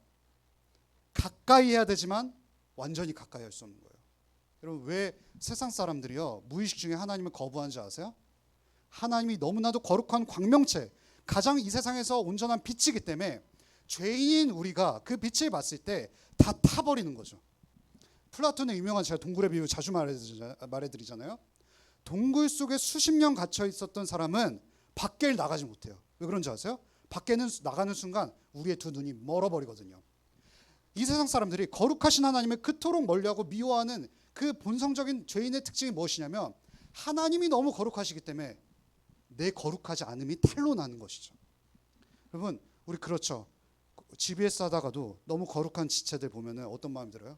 가까이 해야 되지만 완전히 가까이 할 수 없는 거예요. 여러분 왜 세상 사람들이요 무의식 중에 하나님을 거부하는지 아세요? 하나님이 너무나도 거룩한 광명체, 가장 이 세상에서 온전한 빛이기 때문에 죄인인 우리가 그 빛을 봤을 때 다 타버리는 거죠. 플라톤의 유명한 제가 동굴의 비유 자주 말해드리잖아요. 동굴 속에 수십 년 갇혀 있었던 사람은 밖에 나가지 못해요. 왜 그런지 아세요? 밖에는 나가는 순간 우리의 두 눈이 멀어버리거든요. 이 세상 사람들이 거룩하신 하나님을 그토록 멀리하고 미워하는 그 본성적인 죄인의 특징이 무엇이냐면 하나님이 너무 거룩하시기 때문에 내 거룩하지 않음이 탄로나는 것이죠. 여러분 우리 그렇죠. GBS 하다가도 너무 거룩한 지체들 보면은 어떤 마음이 들어요?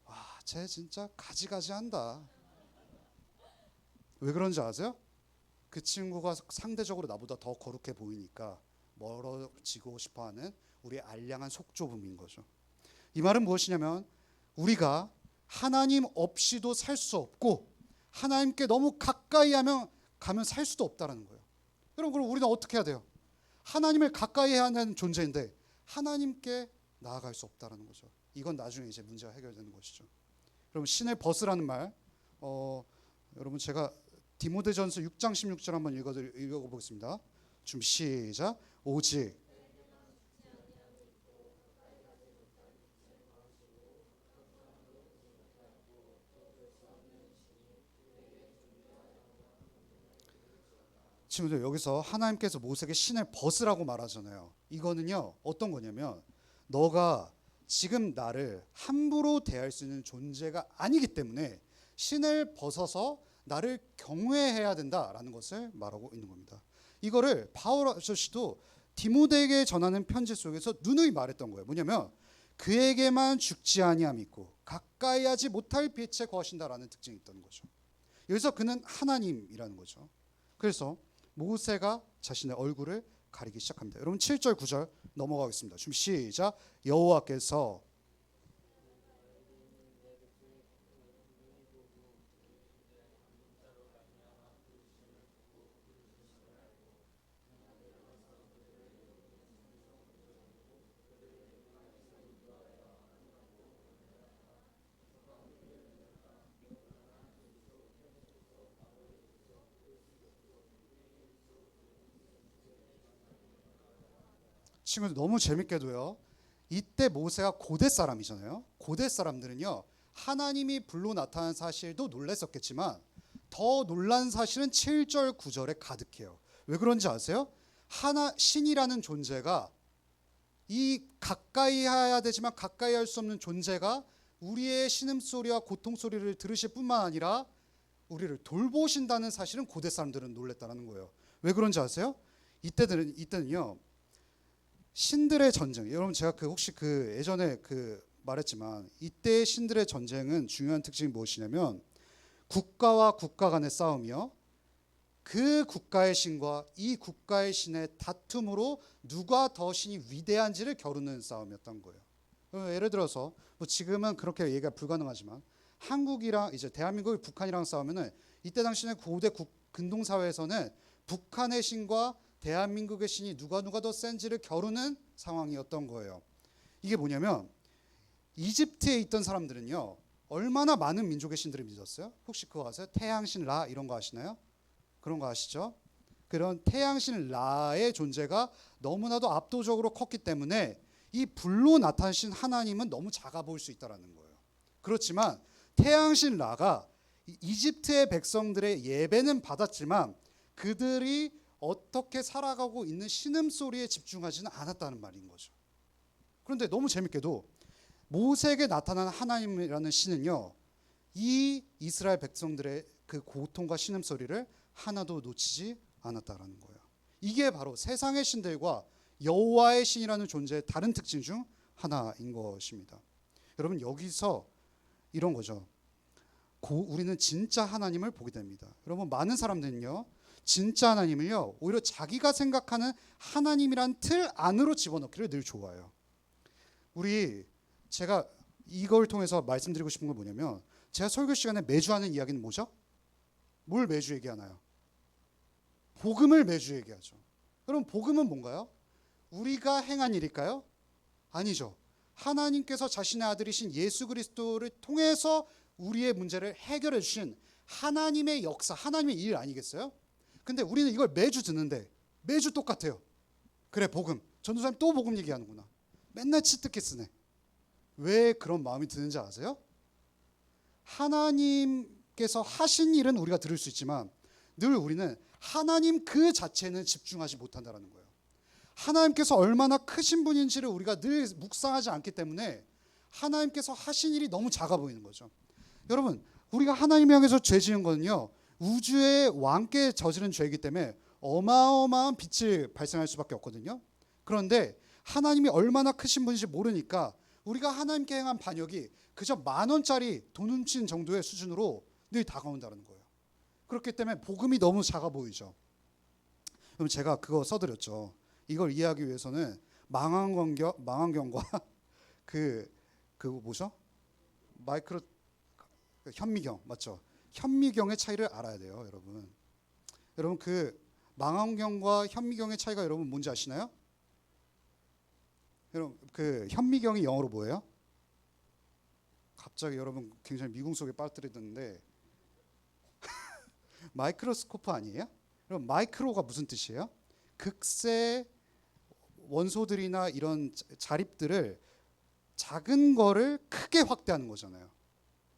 와, 쟤 진짜 가지가지한다. 왜 그런지 아세요? 그 친구가 상대적으로 나보다 더 거룩해 보이니까 멀어지고 싶어하는 우리의 알량한 속좁음인 거죠. 이 말은 무엇이냐면 우리가 하나님 없이도 살 수 없고 하나님께 너무 가까이 가면 살 수도 없다는 거예요. 여러분 그럼 우리는 어떻게 해야 돼요? 하나님을 가까이 해야 하는 존재인데 하나님께 나아갈 수 없다는 거죠. 이건 나중에 이제 문제가 해결되는 것이죠. 여러분 신을 벗으라는 말 여러분 제가 디모데전서 6장 16절 한번 읽어보겠습니다. 준비 시작. 오직 친구들 여기서 하나님께서 모세에게 신을 벗으라고 말하잖아요. 이거는요 어떤 거냐면 너가 지금 나를 함부로 대할 수 있는 존재가 아니기 때문에 신을 벗어서 나를 경외해야 된다라는 것을 말하고 있는 겁니다. 이거를 바울 아저씨도 디모데에게 전하는 편지 속에서 누누이 말했던 거예요. 뭐냐면 그에게만 죽지 아니함이 있고 가까이 하지 못할 빛에 거하신다라는 특징이 있다는 거죠. 여기서 그는 하나님이라는 거죠. 그래서 모세가 자신의 얼굴을 가리기 시작합니다. 여러분 7절 9절 넘어가겠습니다. 준비 시작. 여호와께서 친구들 너무 재밌게도요. 이때 모세가 고대 사람이잖아요. 고대 사람들은요. 하나님이 불로 나타난 사실도 놀랐었겠지만 더 놀란 사실은 7절 9절에 가득해요. 왜 그런지 아세요? 신이라는 존재가 이 가까이 해야 되지만 가까이 할 수 없는 존재가 우리의 신음소리와 고통소리를 들으실 뿐만 아니라 우리를 돌보신다는 사실은 고대 사람들은 놀랬다는 거예요. 왜 그런지 아세요? 이때는요. 신들의 전쟁. 여러분 제가 혹시 예전에 말했지만 이때 신들의 전쟁은 중요한 특징이 무엇이냐면 국가와 국가 간의 싸움이요. 그 국가의 신과 이 국가의 신의 다툼으로 누가 더 신이 위대한지를 겨루는 싸움이었던 거예요. 예를 들어서 지금은 그렇게 얘기가 불가능하지만 한국이랑 이제 대한민국이 북한이랑 싸우면은 이때 당시에 고대 근동 사회에서는 북한의 신과 대한민국의 신이 누가 더 센지를 겨루는 상황이었던 거예요. 이게 뭐냐면 이집트에 있던 사람들은요 얼마나 많은 민족의 신들을 믿었어요? 혹시 그거 아세요? 태양신 라 이런 거 아시나요? 그런 거 아시죠? 그런 태양신 라의 존재가 너무나도 압도적으로 컸기 때문에 이 불로 나타나신 하나님은 너무 작아 보일 수 있다는 거예요. 그렇지만 태양신 라가 이집트의 백성들의 예배는 받았지만 그들이 어떻게 살아가고 있는 신음소리에 집중하지는 않았다는 말인 거죠. 그런데 너무 재밌게도 모세에게 나타난 하나님이라는 신은요, 이 이스라엘 백성들의 그 고통과 신음소리를 하나도 놓치지 않았다라는 거예요. 이게 바로 세상의 신들과 여호와의 신이라는 존재의 다른 특징 중 하나인 것입니다. 여러분, 여기서 이런 거죠. 우리는 진짜 하나님을 보게 됩니다. 여러분, 많은 사람들은요, 진짜 하나님을요, 오히려 자기가 생각하는 하나님이란 틀 안으로 집어넣기를 늘 좋아해요. 제가 이걸 통해서 말씀드리고 싶은 건 뭐냐면, 제가 설교 시간에 매주 하는 이야기는 뭐죠? 뭘 매주 얘기하나요? 복음을 매주 얘기하죠. 그럼 복음은 뭔가요? 우리가 행한 일일까요? 아니죠. 하나님께서 자신의 아들이신 예수 그리스도를 통해서 우리의 문제를 해결해 주신 하나님의 역사, 하나님의 일 아니겠어요? 근데 우리는 이걸 매주 듣는데 매주 똑같아요. 그래, 복음. 전도사님 또 복음 얘기하는구나. 맨날 치트키 쓰네. 왜 그런 마음이 드는지 아세요? 하나님께서 하신 일은 우리가 들을 수 있지만 늘 우리는 하나님 그 자체는 집중하지 못한다는 거예요. 하나님께서 얼마나 크신 분인지를 우리가 늘 묵상하지 않기 때문에 하나님께서 하신 일이 너무 작아 보이는 거죠. 여러분, 우리가 하나님 향해서 죄 지은 거는요, 우주의 왕께 저지른 죄이기 때문에 어마어마한 빛을 발생할 수밖에 없거든요. 그런데 하나님이 얼마나 크신 분인지 모르니까 우리가 하나님께 행한 반역이 그저 10,000원짜리 돈 훔친 정도의 수준으로 늘 다가온다는 거예요. 그렇기 때문에 복음이 너무 작아 보이죠. 그럼 제가 그거 써드렸죠. 이걸 이해하기 위해서는 망원경과 그 뭐죠? 마이크로 현미경 맞죠? 현미경의 차이를 알아야 돼요, 여러분. 여러분, 그 망원경과 현미경의 차이가 여러분 뭔지 아시나요? 여러분, 그 현미경이 영어로 뭐예요? 갑자기 여러분 굉장히 미궁 속에 빠뜨리던데 마이크로스코프 아니에요? 여러분, 마이크로가 무슨 뜻이에요? 극세 원소들이나 이런 자립들을 작은 거를 크게 확대하는 거잖아요.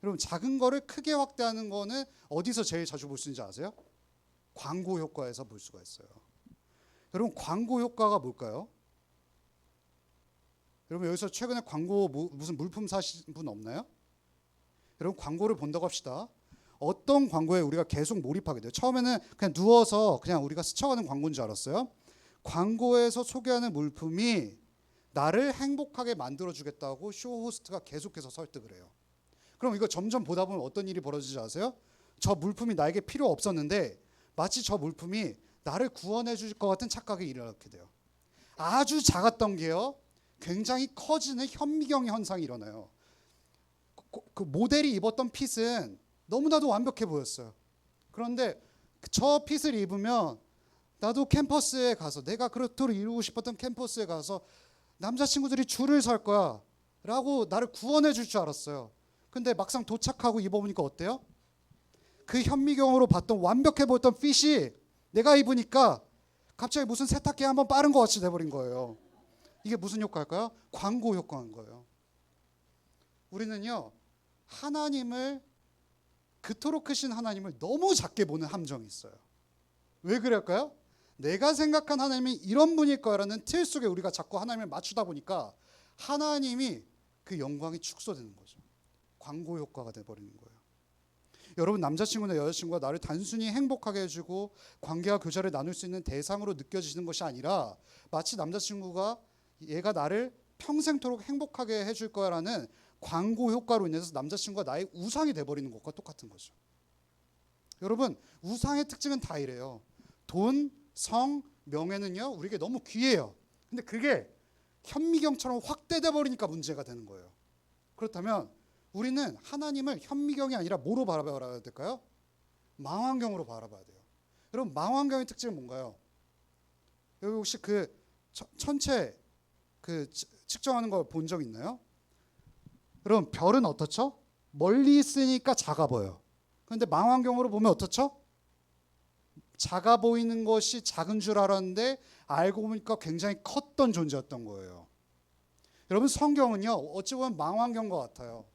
여러분, 작은 거를 크게 확대하는 거는 어디서 제일 자주 볼 수 있는지 아세요? 광고 효과에서 볼 수가 있어요. 여러분, 광고 효과가 뭘까요? 여러분, 여기서 최근에 광고 무슨 물품 사신 분 없나요? 여러분, 광고를 본다고 합시다. 어떤 광고에 우리가 계속 몰입하게 돼요. 처음에는 그냥 누워서 그냥 우리가 스쳐가는 광고인 줄 알았어요. 광고에서 소개하는 물품이 나를 행복하게 만들어주겠다고 쇼호스트가 계속해서 설득을 해요. 그럼 이거 점점 보다 보면 어떤 일이 벌어지지 아세요? 저 물품이 나에게 필요 없었는데 마치 저 물품이 나를 구원해 줄 것 같은 착각이 일어나게 돼요. 아주 작았던 게요, 굉장히 커지는 현미경 현상이 일어나요. 그 모델이 입었던 핏은 너무나도 완벽해 보였어요. 그런데 저 핏을 입으면 나도 캠퍼스에 가서, 내가 그렇도록 이루고 싶었던 캠퍼스에 가서 남자친구들이 줄을 설 거야 라고 나를 구원해 줄 줄 알았어요. 근데 막상 도착하고 입어보니까 어때요? 그 현미경으로 봤던 완벽해 보였던 핏이 내가 입으니까 갑자기 무슨 세탁기 한번 빠른 것 같이 돼버린 거예요. 이게 무슨 효과일까요? 광고 효과인 거예요. 우리는요, 하나님을, 그토록 크신 하나님을 너무 작게 보는 함정이 있어요. 왜 그럴까요? 내가 생각한 하나님이 이런 분일 거라는 틀 속에 우리가 자꾸 하나님을 맞추다 보니까 하나님이 그 영광이 축소되는 거죠. 광고 효과가 돼버리는 거예요. 여러분, 남자친구나 여자친구가 나를 단순히 행복하게 해주고 관계와 교제를 나눌 수 있는 대상으로 느껴지는 것이 아니라 마치 남자친구가 얘가 나를 평생토록 행복하게 해줄 거라는 광고 효과로 인해서 남자친구가 나의 우상이 돼버리는 것과 똑같은 거죠. 여러분, 우상의 특징은 다 이래요. 돈, 성, 명예는요, 우리에게 너무 귀해요. 근데 그게 현미경처럼 확대돼 버리니까 문제가 되는 거예요. 그렇다면 우리는 하나님을 현미경이 아니라 뭐로 바라봐야 될까요? 망원경으로 바라봐야 돼요. 여러분, 망원경의 특징은 뭔가요? 여기 혹시 그 천체 그 측정하는 거 본 적 있나요? 여러분, 별은 어떻죠? 멀리 있으니까 작아 보여요. 그런데 망원경으로 보면 어떻죠? 작아 보이는 것이 작은 줄 알았는데 알고 보니까 굉장히 컸던 존재였던 거예요. 여러분, 성경은요, 어찌 보면 망원경과 같아요.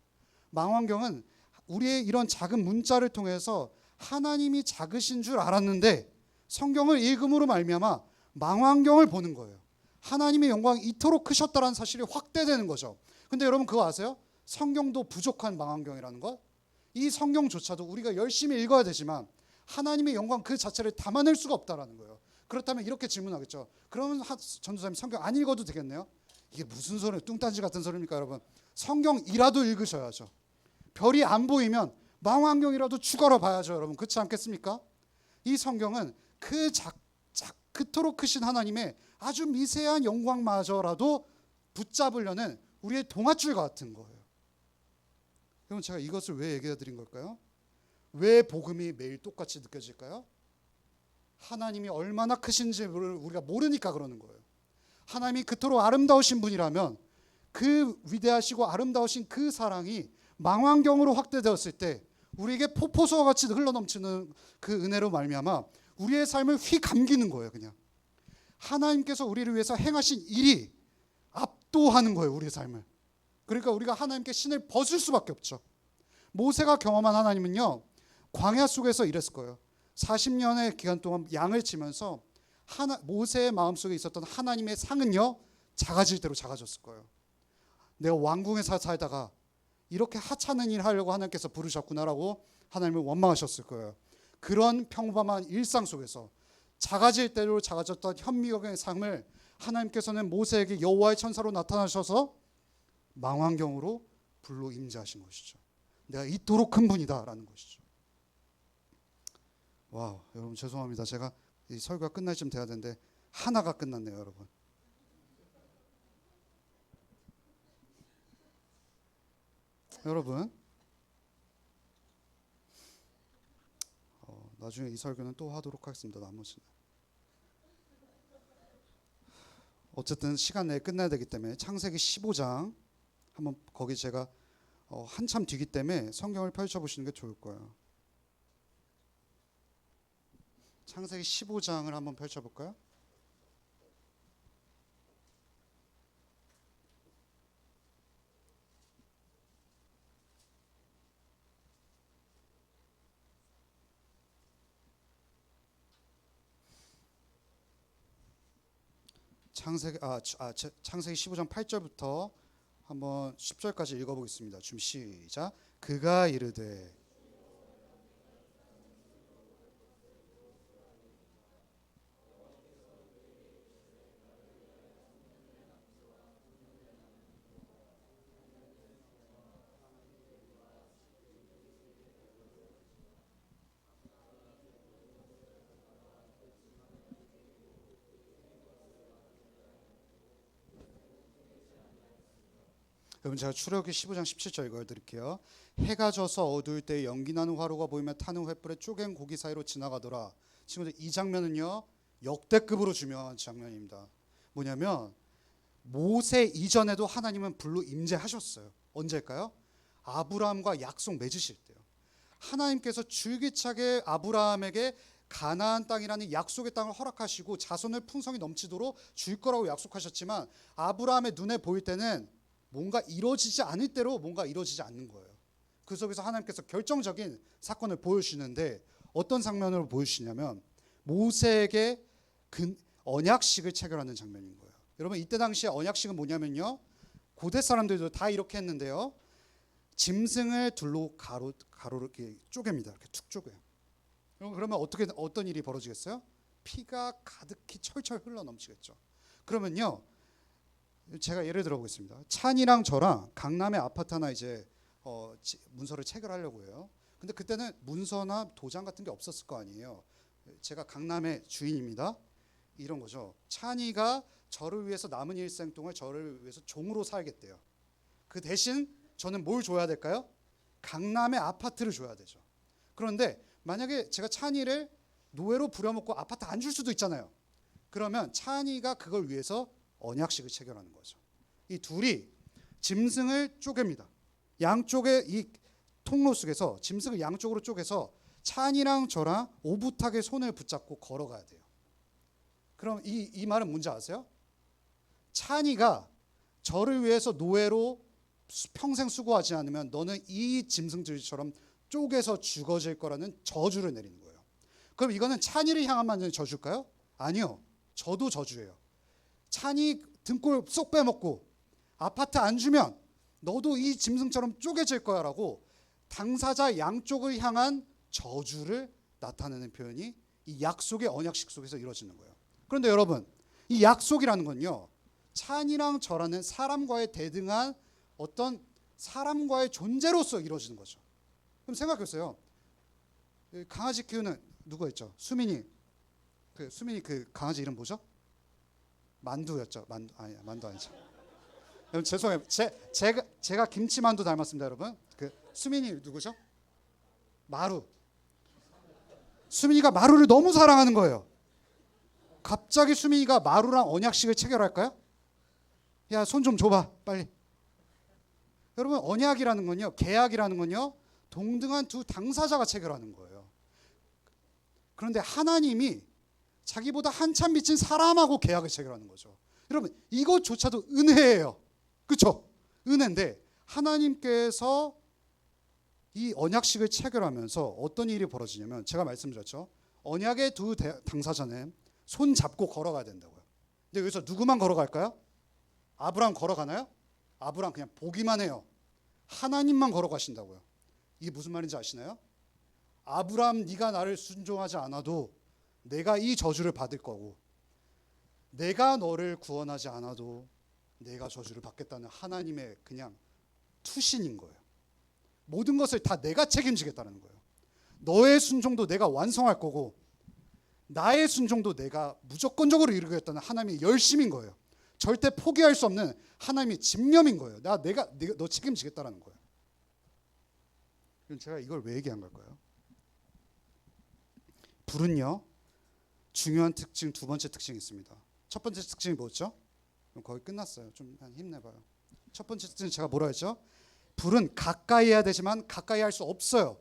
망원경은 우리의 이런 작은 문자를 통해서 하나님이 작으신 줄 알았는데 성경을 읽음으로 말미암아 망원경을 보는 거예요. 하나님의 영광이 이토록 크셨다라는 사실이 확대되는 거죠. 근데 여러분 그거 아세요? 성경도 부족한 망원경이라는 것. 이 성경조차도 우리가 열심히 읽어야 되지만 하나님의 영광 그 자체를 담아낼 수가 없다라는 거예요. 그렇다면 이렇게 질문하겠죠. 그러면 전도사님 성경 안 읽어도 되겠네요? 이게 무슨 소리예요? 뚱딴지 같은 소리입니까 여러분? 성경이라도 읽으셔야죠. 별이 안 보이면 망원경이라도 추가로 봐야죠 여러분. 그렇지 않겠습니까? 이 성경은 그토록 크신 하나님의 아주 미세한 영광마저라도 붙잡으려는 우리의 동아줄 같은 거예요. 그럼 제가 이것을 왜 얘기해 드린 걸까요? 왜 복음이 매일 똑같이 느껴질까요? 하나님이 얼마나 크신지를 우리가 모르니까 그러는 거예요. 하나님이 그토록 아름다우신 분이라면 그 위대하시고 아름다우신 그 사랑이 망원경으로 확대되었을 때 우리에게 폭포수와 같이 흘러넘치는 그 은혜로 말미암아 우리의 삶을 휘감기는 거예요. 그냥 하나님께서 우리를 위해서 행하신 일이 압도하는 거예요. 우리의 삶을. 그러니까 우리가 하나님께 신을 벗을 수밖에 없죠. 모세가 경험한 하나님은요, 광야 속에서 이랬을 거예요. 40년의 기간 동안 양을 치면서 모세의 마음속에 있었던 하나님의 상은요, 작아질 대로 작아졌을 거예요. 내가 왕궁에서 살다가 이렇게 하찮은 일 하려고 하나님께서 부르셨구나라고 하나님을 원망하셨을 거예요. 그런 평범한 일상 속에서 작아질 대로 작아졌던 현미경의 삶을 하나님께서는 모세에게 여호와의 천사로 나타나셔서 망원경으로 불로 임재하신 것이죠. 내가 이토록 큰 분이다라는 것이죠. 와우, 여러분 죄송합니다. 제가 이 설교가 끝날 쯤 돼야 되는데 하나가 끝났네요, 여러분. 여러분, 나중에 이 설교는 또 하도록 하겠습니다. 나머지는. 어쨌든 시간 내에 끝나야 되기 때문에 창세기 15장 한번 거기 제가 한참 뒤기 때문에 성경을 펼쳐보시는 게 좋을 거예요. 창세기 15장을 한번 펼쳐볼까요? 창세기 15장 8절부터 한번 10절까지 읽어보겠습니다. 좀 시작. 그가 이르되 여러분 제가 출애굽기 15장 17절 읽어드릴게요. 해가 져서 어두울 때 연기나는 화로가 보이며 타는 횃불에 쪼갠 고기 사이로 지나가더라. 친구들 이 장면은요 역대급으로 중요한 장면입니다. 뭐냐면 모세 이전에도 하나님은 불로 임재하셨어요. 언제일까요? 아브라함과 약속 맺으실 때요. 하나님께서 줄기차게 아브라함에게 가나안 땅이라는 약속의 땅을 허락하시고 자손을 풍성히 넘치도록 줄 거라고 약속하셨지만 아브라함의 눈에 보일 때는 뭔가 이루어지지 않을 대로 뭔가 이루어지지 않는 거예요. 그 속에서 하나님께서 결정적인 사건을 보여주시는데 어떤 장면으로 보여주시냐면 모세에게 언약식을 체결하는 장면인 거예요. 여러분 이때 당시에 언약식은 뭐냐면요, 고대 사람들도 다 이렇게 했는데요, 짐승을 둘로 가로로 이렇게 쪼갭니다. 이렇게 툭 쪼개요. 그러면 어떤 일이 벌어지겠어요? 피가 가득히 철철 흘러 넘치겠죠. 그러면요, 제가 예를 들어 보겠습니다. 찬이랑 저랑 강남의 아파트 하나 이제 문서를 체결하려고 해요. 근데 그때는 문서나 도장 같은 게 없었을 거 아니에요. 제가 강남의 주인입니다. 이런 거죠. 찬이가 저를 위해서 남은 일생 동안 저를 위해서 종으로 살겠대요. 그 대신 저는 뭘 줘야 될까요? 강남의 아파트를 줘야 되죠. 그런데 만약에 제가 찬이를 노예로 부려먹고 아파트 안 줄 수도 있잖아요. 그러면 찬이가 그걸 위해서 언약식을 체결하는 거죠. 이 둘이 짐승을 쪼갭니다. 양쪽에 이 통로 속에서 짐승을 양쪽으로 쪼개서 찬이랑 저랑 오붓하게 손을 붙잡고 걸어가야 돼요. 그럼 이 말은 뭔지 아세요? 찬이가 저를 위해서 노예로 평생 수고하지 않으면 너는 이 짐승들처럼 쪼개서 죽어질 거라는 저주를 내리는 거예요. 그럼 이거는 찬이를 향한 저주일까요? 아니요. 저도 저주예요. 찬이 등골 쏙 빼먹고 아파트 안 주면 너도 이 짐승처럼 쪼개질 거야 라고 당사자 양쪽을 향한 저주를 나타내는 표현이 이 약속의 언약식 속에서 이루어지는 거예요. 그런데 여러분, 이 약속이라는 건요, 찬이랑 저라는 사람과의 대등한 어떤 사람과의 존재로서 이루어지는 거죠. 그럼 생각해보세요. 강아지 키우는 누가 있죠? 수민이. 수민이 그 강아지 이름 뭐죠? 만두였죠. 만두 아니죠. 여러분 죄송해요. 제가 김치만두 닮았습니다, 여러분. 그 수민이 누구죠? 마루. 수민이가 마루를 너무 사랑하는 거예요. 갑자기 수민이가 마루랑 언약식을 체결할까요? 야, 손 좀 줘봐, 빨리. 여러분, 언약이라는 건요, 계약이라는 건요, 동등한 두 당사자가 체결하는 거예요. 그런데 하나님이 자기보다 한참 미친 사람하고 계약을 체결하는 거죠. 여러분, 이것조차도 은혜예요. 그렇죠? 은혜인데 하나님께서 이 언약식을 체결하면서 어떤 일이 벌어지냐면, 제가 말씀드렸죠. 언약의 두 당사자는 손 잡고 걸어가야 된다고요. 근데 여기서 누구만 걸어갈까요? 아브라함 걸어가나요? 아브라함 그냥 보기만 해요. 하나님만 걸어가신다고요. 이게 무슨 말인지 아시나요? 아브라함, 네가 나를 순종하지 않아도 내가 이 저주를 받을 거고, 내가 너를 구원하지 않아도 내가 저주를 받겠다는 하나님의 그냥 투신인 거예요. 모든 것을 다 내가 책임지겠다는 거예요. 너의 순종도 내가 완성할 거고, 나의 순종도 내가 무조건적으로 이루겠다는 하나님의 열심인 거예요. 절대 포기할 수 없는 하나님의 집념인 거예요. 내가 너 책임지겠다라는 거예요. 그럼 제가 이걸 왜 얘기한 걸까요? 불은요, 중요한 특징, 두 번째 특징이 있습니다. 첫 번째 특징이 뭐였죠? 그럼 거의 끝났어요. 좀 힘내봐요. 첫 번째 특징은 제가 뭐라 했죠? 불은 가까이 해야 되지만 가까이 할 수 없어요.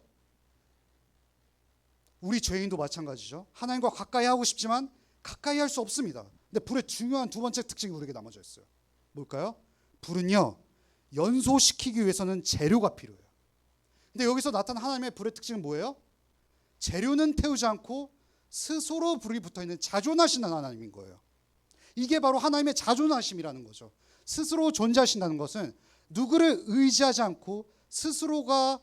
우리 죄인도 마찬가지죠. 하나님과 가까이 하고 싶지만 가까이 할 수 없습니다. 근데 불의 중요한 두 번째 특징이 우리에게 남아져 있어요. 뭘까요? 불은요, 연소시키기 위해서는 재료가 필요해요. 근데 여기서 나타난 하나님의 불의 특징은 뭐예요? 재료는 태우지 않고 스스로 불이 붙어있는 자존하시는 하나님인 거예요. 이게 바로 하나님의 자존하심이라는 거죠. 스스로 존재하신다는 것은 누구를 의지하지 않고 스스로가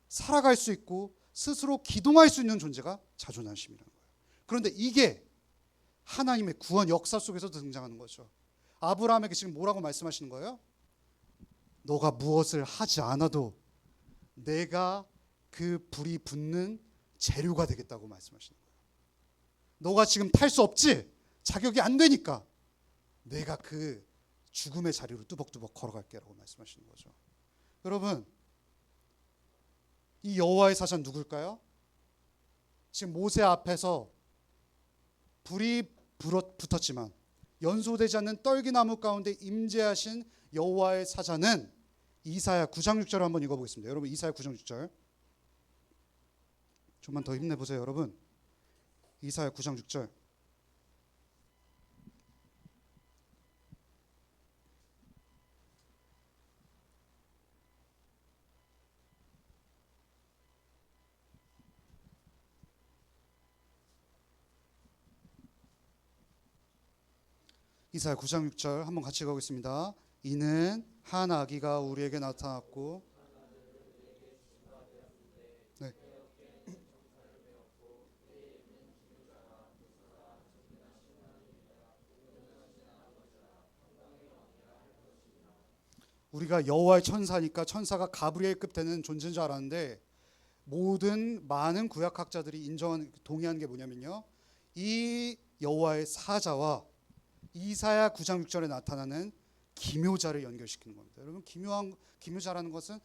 살아갈 수 있고 스스로 기동할 수 있는 존재가 자존하심이라는 거예요. 그런데 이게 하나님의 구원 역사 속에서도 등장하는 거죠. 아브라함에게 지금 뭐라고 말씀하시는 거예요? 너가 무엇을 하지 않아도 내가 그 불이 붙는 재료가 되겠다고 말씀하시는 거예요. 너가 지금 탈 수 없지? 자격이 안 되니까 내가 그 죽음의 자리로 뚜벅뚜벅 걸어갈게라고 말씀하시는 거죠. 여러분, 이 여호와의 사자는 누굴까요? 지금 모세 앞에서 불이 붙었지만 연소되지 않는 떨기나무 가운데 임재하신 여호와의 사자는 이사야 9장 6절을 한번 읽어보겠습니다. 여러분, 이사야 9장 6절 좀만 더 힘내보세요. 여러분, 이사야 9장 6절. 이사야 9장 6절 한번 같이 읽어보겠습니다. 이는 한 아기가 우리에게 나타났고, 네. 우리가 여호와의 천사니까 천사가 가브리엘급 되는 존재인 줄 알았는데, 많은 구약학자들이 동의하는 게 뭐냐면요, 이 여호와의 사자와 이사야 9장 6절에 나타나는 기묘자를 연결시키는 겁니다. 여러분, 기묘자라는 것은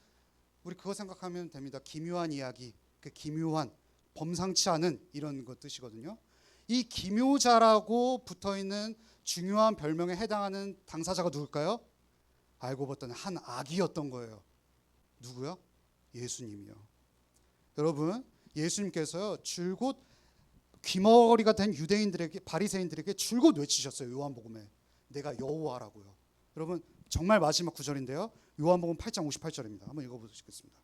우리 그거 생각하면 됩니다. 기묘한 이야기, 그 기묘한, 범상치 않은 이런 것 뜻이거든요. 이 기묘자라고 붙어있는 중요한 별명에 해당하는 당사자가 누굴까요? 알고 봤더니 한 아기였던 거예요. 누구요? 예수님이요. 여러분, 예수님께서요, 줄곧 귀머거리가 된 유대인들에게, 바리새인들에게 줄곧 외치셨어요. 요한복음에 내가 여호와라고요. 여러분, 정말 마지막 구절인데요, 요한복음 8장 58절입니다. 한번 읽어보시겠습니다.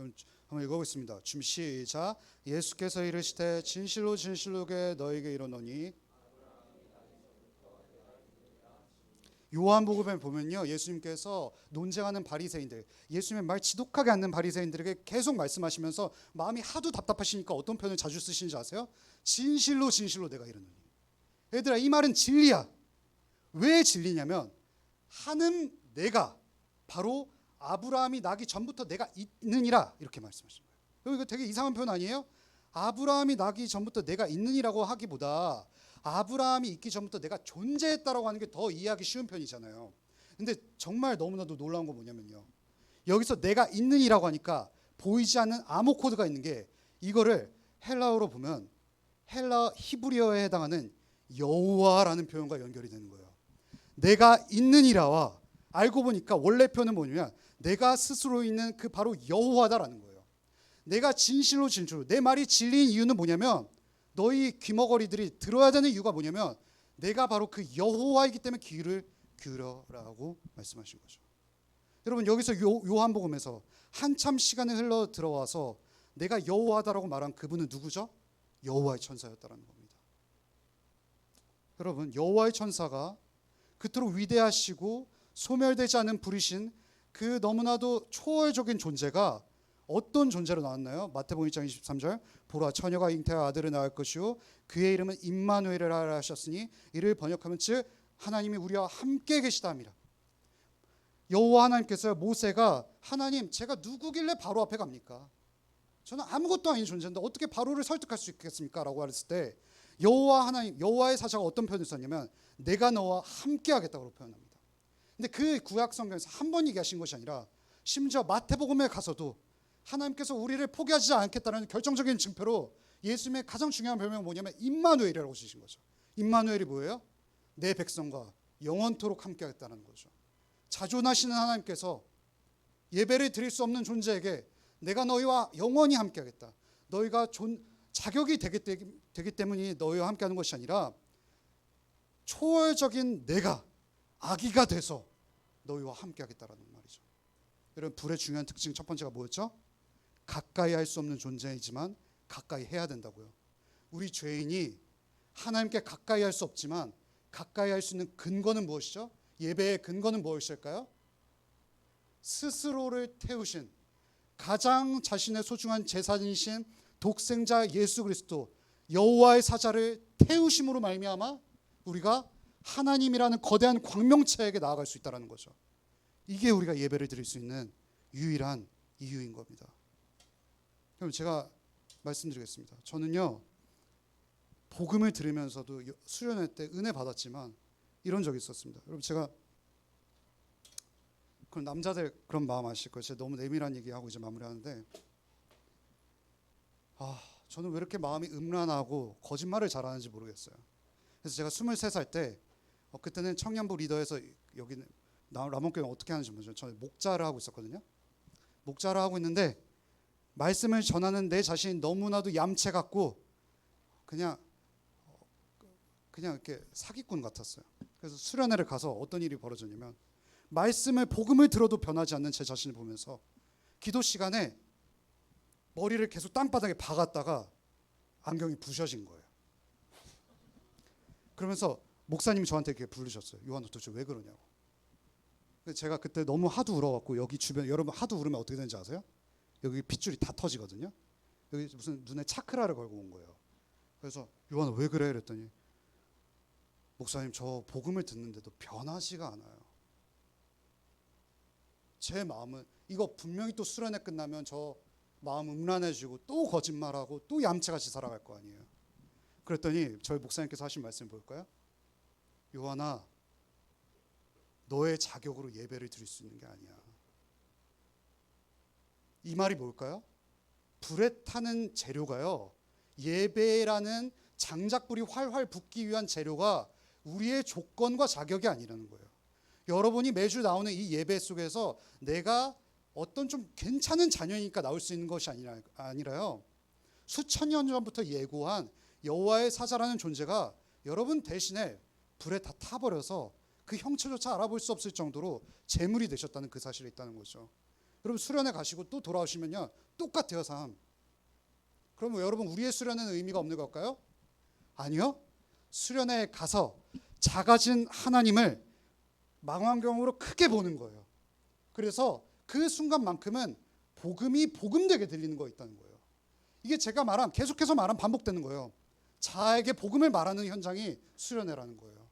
그럼 한번 읽어보겠습니다. 준비 시작. 예수께서 이르시되 진실로 진실로 너에게 이르노니. 요한복음에 보면요, 예수님께서 논쟁하는 바리새인들, 예수님의 말 지독하게 않는 바리새인들에게 계속 말씀하시면서 마음이 하도 답답하시니까 어떤 표현을 자주 쓰시는지 아세요? 진실로 진실로 내가 이르노니. 얘들아, 이 말은 진리야. 왜 진리냐면 하는 내가 바로 아브라함이 나기 전부터 내가 있느니라, 이렇게 말씀하신 거예요. 이거 되게 이상한 표현 아니에요? 아브라함이 나기 전부터 내가 있느니라고 하기보다 아브라함이 있기 전부터 내가 존재했다라고 하는 게 더 이해하기 쉬운 편이잖아요. 근데 정말 너무나도 놀라운 건 뭐냐면요, 여기서 내가 있느니라고 하니까 보이지 않는 암호 코드가 있는 게, 이거를 헬라어로 보면 헬라 히브리어에 해당하는 여호와라는 표현과 연결이 되는 거예요. 내가 있느니라와 알고 보니까 원래 표현은 뭐냐면 내가 스스로 있는 그 바로 여호와다라는 거예요. 내가 진실로 진실로, 내 말이 진리인 이유는 뭐냐면, 너희 귀머거리들이 들어야 되는 이유가 뭐냐면 내가 바로 그 여호와이기 때문에 귀를 기울여라고 말씀하신 거죠. 여러분, 여기서 요한복음에서 한참 시간이 흘러 들어와서 내가 여호와다라고 말한 그분은 누구죠? 여호와의 천사였다라는 겁니다. 여러분, 여호와의 천사가 그토록 위대하시고 소멸되지 않은 불이신 그 너무나도 초월적인 존재가 어떤 존재로 나왔나요? 마태복음 1장 23절, 보라 처녀가 잉태하 아들을 낳을 것이요 그의 이름은 임마누엘이라 하셨으니 이를 번역하면 즉 하나님이 우리와 함께 계시다 함이라. 여호와 하나님께서 모세가, 하나님 제가 누구길래 바로 앞에 갑니까? 저는 아무것도 아닌 존재인데 어떻게 바로를 설득할 수 있겠습니까? 라고 했을 때 여호와 하나님, 여호와의 사자가 어떤 표현을 썼냐면 내가 너와 함께 하겠다고 표현합니다. 근데 그 구약 성경에서 한 번 얘기하신 것이 아니라 심지어 마태복음에 가서도 하나님께서 우리를 포기하지 않겠다는 결정적인 증표로 예수님의 가장 중요한 별명은 뭐냐면 임마누엘이라고 쓰신 거죠. 임마누엘이 뭐예요? 내 백성과 영원토록 함께 하겠다는 거죠. 자존하시는 하나님께서 예배를 드릴 수 없는 존재에게 내가 너희와 영원히 함께 하겠다, 너희가 자격이 되기 때문에 너희와 함께 하는 것이 아니라 초월적인 내가 아기가 돼서 너희와 함께 하겠다라는 말이죠. 여러분, 불의 중요한 특징 첫 번째가 뭐였죠? 가까이 할 수 없는 존재이지만 가까이 해야 된다고요. 우리 죄인이 하나님께 가까이 할 수 없지만 가까이 할 수 있는 근거는 무엇이죠? 예배의 근거는 무엇일까요? 스스로를 태우신, 가장 자신의 소중한 재산이신 독생자 예수 그리스도 여호와의 사자를 태우심으로 말미암아 우리가 하나님이라는 거대한 광명체에게 나아갈 수 있다는 거죠. 이게 우리가 예배를 드릴 수 있는 유일한 이유인 겁니다. 그럼 제가 말씀드리겠습니다. 저는요, 복음을 들으면서도 수련회 때 은혜 받았지만 이런 적이 있었습니다. 여러분, 제가 그럼 남자들 그런 마음 아실 거예요. 제가 너무 내밀한 얘기하고 이제 마무리하는데, 저는 왜 이렇게 마음이 음란하고 거짓말을 잘하는지 모르겠어요. 그래서 제가 23살 때 그때는 청년부 리더에서 여기는 라몬교회 어떻게 하는지 모르죠. 저는 목자를 하고 있었거든요. 목자를 하고 있는데 말씀을 전하는 내 자신이 너무나도 얌체 같고 그냥 이렇게 사기꾼 같았어요. 그래서 수련회를 가서 어떤 일이 벌어졌냐면, 복음을 들어도 변하지 않는 제 자신을 보면서 기도 시간에 머리를 계속 땅바닥에 박았다가 안경이 부셔진 거예요. 그러면서 목사님이 저한테 이렇게 부르셨어요. 요한, 도대체 왜 그러냐고. 제가 그때 너무 하도 울어갖고, 여기 주변, 여러분 하도 울으면 어떻게 되는지 아세요? 여기 핏줄이 다 터지거든요. 여기 무슨 눈에 차크라를 걸고 온 거예요. 그래서 요한 왜 그래? 그랬더니 목사님, 저 복음을 듣는데도 변하지가 않아요. 제 마음은, 이거 분명히 또 수련회 끝나면 저 마음 음란해지고 또 거짓말하고 또 얌체같이 살아갈 거 아니에요. 그랬더니 저희 목사님께서 하신 말씀 볼까요? 요한아, 너의 자격으로 예배를 드릴 수 있는 게 아니야. 이 말이 뭘까요? 불에 타는 재료가요, 예배라는 장작불이 활활 붙기 위한 재료가 우리의 조건과 자격이 아니라는 거예요. 여러분이 매주 나오는 이 예배 속에서 내가 어떤 좀 괜찮은 자녀니까 나올 수 있는 것이 아니라요, 수천 년 전부터 예고한 여호와의 사자라는 존재가 여러분 대신에 불에 다 타버려서 그 형체조차 알아볼 수 없을 정도로 재물이 되셨다는 그 사실이 있다는 거죠. 여러분 수련회 가시고 또 돌아오시면요 똑같아요 삶. 그러면 여러분 우리의 수련회는 의미가 없는 걸까요? 아니요. 수련회에 가서 작아진 하나님을 망원경으로 크게 보는 거예요. 그래서 그 순간만큼은 복음이 복음되게 들리는 거 있다는 거예요. 이게 제가 말한 계속해서 말한 반복되는 거예요. 자에게 복음을 말하는 현장이 수련회라는 거예요.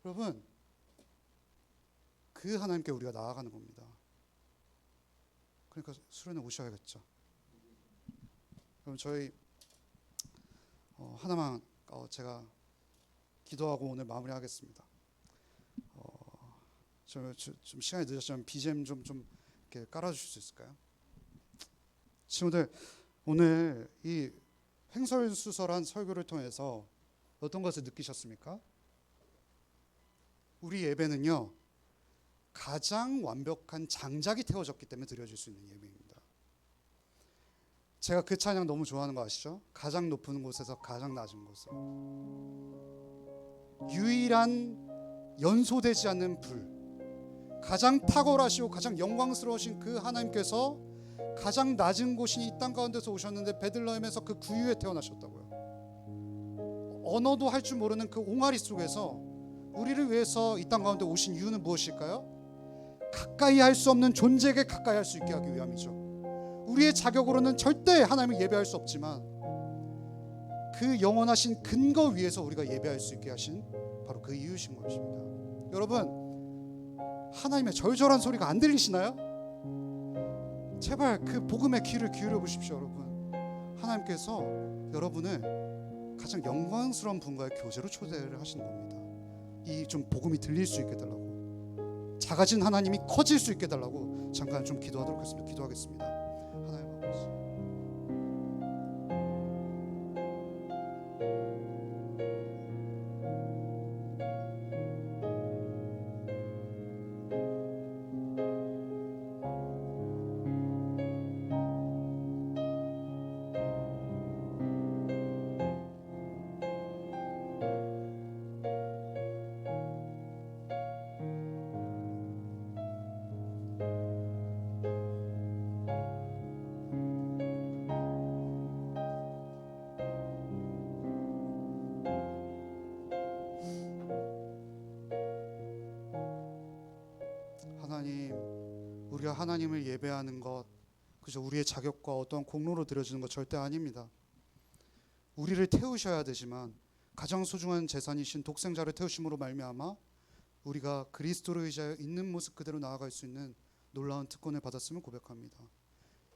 여러분 그 하나님께 우리가 나아가는 겁니다. 그러니까 수련회 오셔야겠죠. 그럼 저희 하나만 제가 기도하고 오늘 마무리하겠습니다. 좀 시간이 늦었지만 BGM 좀 이렇게 깔아주실 수 있을까요? 친구들 오늘 이 횡설수설한 설교를 통해서 어떤 것을 느끼셨습니까? 우리 예배는요 가장 완벽한 장작이 태워졌기 때문에 드려질 수 있는 예배입니다. 제가 그 찬양 너무 좋아하는 거 아시죠? 가장 높은 곳에서 가장 낮은 곳으로 유일한 연소되지 않는 불, 가장 탁월하시고 가장 영광스러우신 그 하나님께서 가장 낮은 곳인 이 땅 가운데서 오셨는데 베들레헴에서 그 구유에 태어나셨다고요. 언어도 할 줄 모르는 그 옹알이 속에서 우리를 위해서 이 땅 가운데 오신 이유는 무엇일까요? 가까이 할 수 없는 존재에게 가까이 할 수 있게 하기 위함이죠. 우리의 자격으로는 절대 하나님을 예배할 수 없지만 그 영원하신 근거 위에서 우리가 예배할 수 있게 하신 바로 그 이유신 것입니다. 여러분 하나님의 절절한 소리가 안 들리시나요? 제발 그 복음의 귀를 기울여 보십시오. 여러분 하나님께서 여러분을 가장 영광스러운 분과의 교제로 초대를 하시는 겁니다. 이 좀 복음이 들릴 수 있게 달라고, 작아진 하나님이 커질 수 있게 달라고 잠깐 좀 기도하도록 하겠습니다. 기도하겠습니다. 하나님 아버지, 하나님, 우리가 하나님을 예배하는 것 그저 우리의 자격과 어떠한 공로로 드려지는 것 절대 아닙니다. 우리를 태우셔야 되지만 가장 소중한 재산이신 독생자를 태우심으로 말미암아 우리가 그리스도를 의지하여 있는 모습 그대로 나아갈 수 있는 놀라운 특권을 받았음을 고백합니다.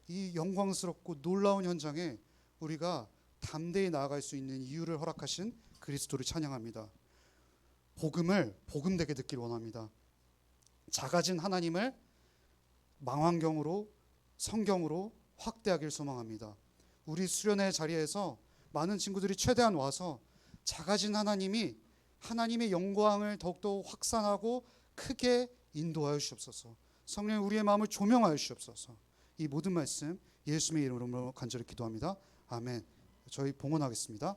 이 영광스럽고 놀라운 현장에 우리가 담대히 나아갈 수 있는 이유를 허락하신 그리스도를 찬양합니다. 복음을 복음되게 듣길 원합니다. 작아진 하나님을 망원경으로 성경으로 확대하길 소망합니다. 우리 수련회 자리에서 많은 친구들이 최대한 와서 작아진 하나님이 하나님의 영광을 더욱더 확산하고 크게 인도하여 주시옵소서. 성령 우리의 마음을 조명하여 주시옵소서. 이 모든 말씀 예수님의 이름으로 간절히 기도합니다. 아멘. 저희 봉헌하겠습니다.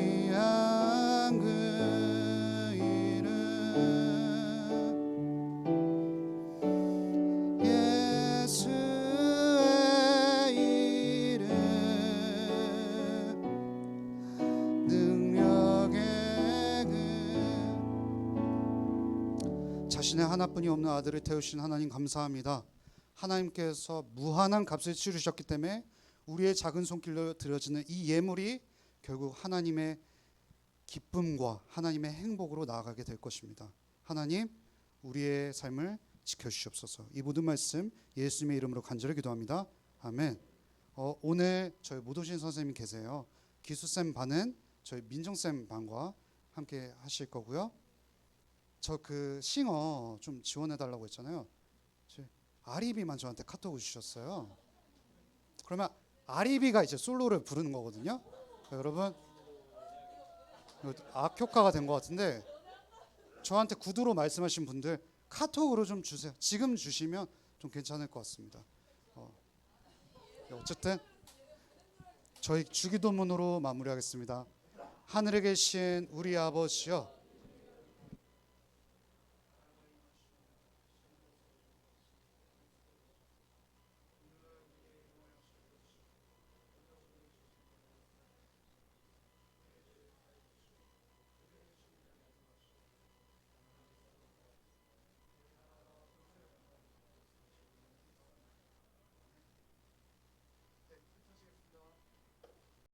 존귀한 그 이름 예수의 이름 능력의 그 자신의 하나뿐이 없는 아들을 태우신 하나님 감사합니다. 하나님께서 무한한 값을 치르셨기 때문에 우리의 작은 손길로 드려지는 이 예물이 결국 하나님의 기쁨과 하나님의 행복으로 나아가게 될 것입니다. 하나님 우리의 삶을 지켜주시옵소서. 이 모든 말씀 예수님의 이름으로 간절히 기도합니다. 아멘. 오늘 저희 모도신 선생님이 계세요. 기수쌤 반은 저희 민정쌤 반과 함께 하실 거고요. 저 그 싱어 좀 지원해달라고 했잖아요. 아리비만 저한테 카톡을 주셨어요. 그러면 아리비가 이제 솔로를 부르는 거거든요. 여러분 악효과가 된 것 같은데 저한테 구두로 말씀하신 분들 카톡으로 좀 주세요. 지금 주시면 좀 괜찮을 것 같습니다. 어쨌든 저희 주기도문으로 마무리하겠습니다. 하늘에 계신 우리 아버지여,